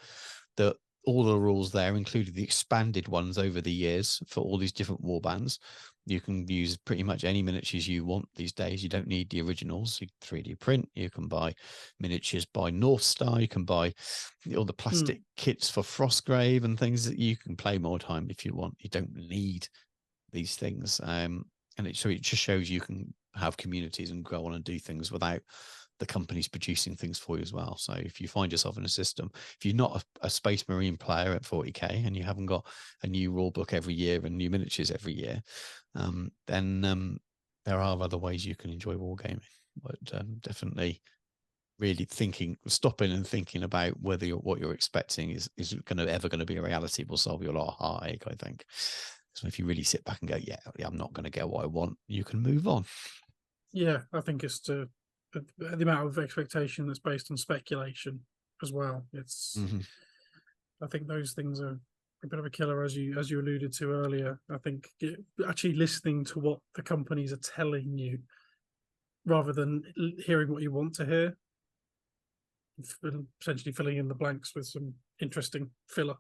rules there, including the expanded ones over the years for all these different war bands. You can use pretty much any miniatures you want these days. You don't need the originals. You 3D print. You can buy miniatures by North Star. You can buy all the plastic kits for Frostgrave and things that you can play more time if you want. You don't need these things. And so it just shows you can have communities and go on and do things without the companies producing things for you as well. So if you find yourself in a system, if you're not a Space Marine player at 40k and you haven't got a new rule book every year and new miniatures every year, then there are other ways you can enjoy wargaming. But definitely really stopping and thinking about whether what you're expecting is ever going to be a reality will solve you a lot of heartache, I think. So if you really sit back and go, yeah, I'm not going to get what I want, you can move on. Yeah, I think it's the amount of expectation that's based on speculation as well. It's I think those things are a bit of a killer, as you alluded to earlier. I think actually listening to what the companies are telling you rather than hearing what you want to hear, essentially filling in the blanks with some interesting filler.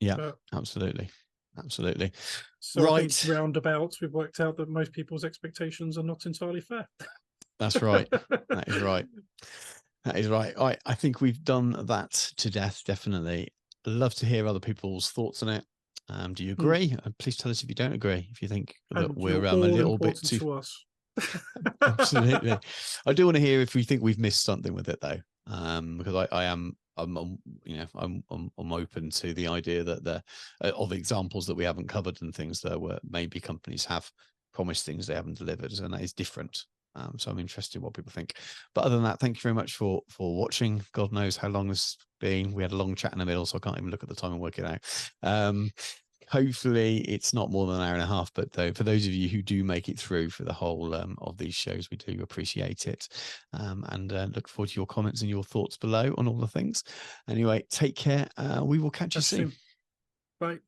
Yeah, absolutely. So right. I think roundabouts, we've worked out that most people's expectations are not entirely fair. That's right. That is right. That is right. I think we've done that to death, definitely. I'd love to hear other people's thoughts on it. Do you agree? Please tell us if you don't agree, if you think that we're a little bit too... to us. Absolutely. I do want to hear if we think we've missed something with it, though, because I'm open to the idea that of examples that we haven't covered and things that were maybe companies have promised things they haven't delivered, and that is different. So I'm interested in what people think. But other than that, thank you very much for watching. God knows how long this has been. We had a long chat in the middle, so I can't even look at the time and work it out. Hopefully it's not more than an hour and a half, but for those of you who do make it through for the whole of these shows, we do appreciate it, and look forward to your comments and your thoughts below on all the things. Anyway, take care. We will catch you soon. Bye.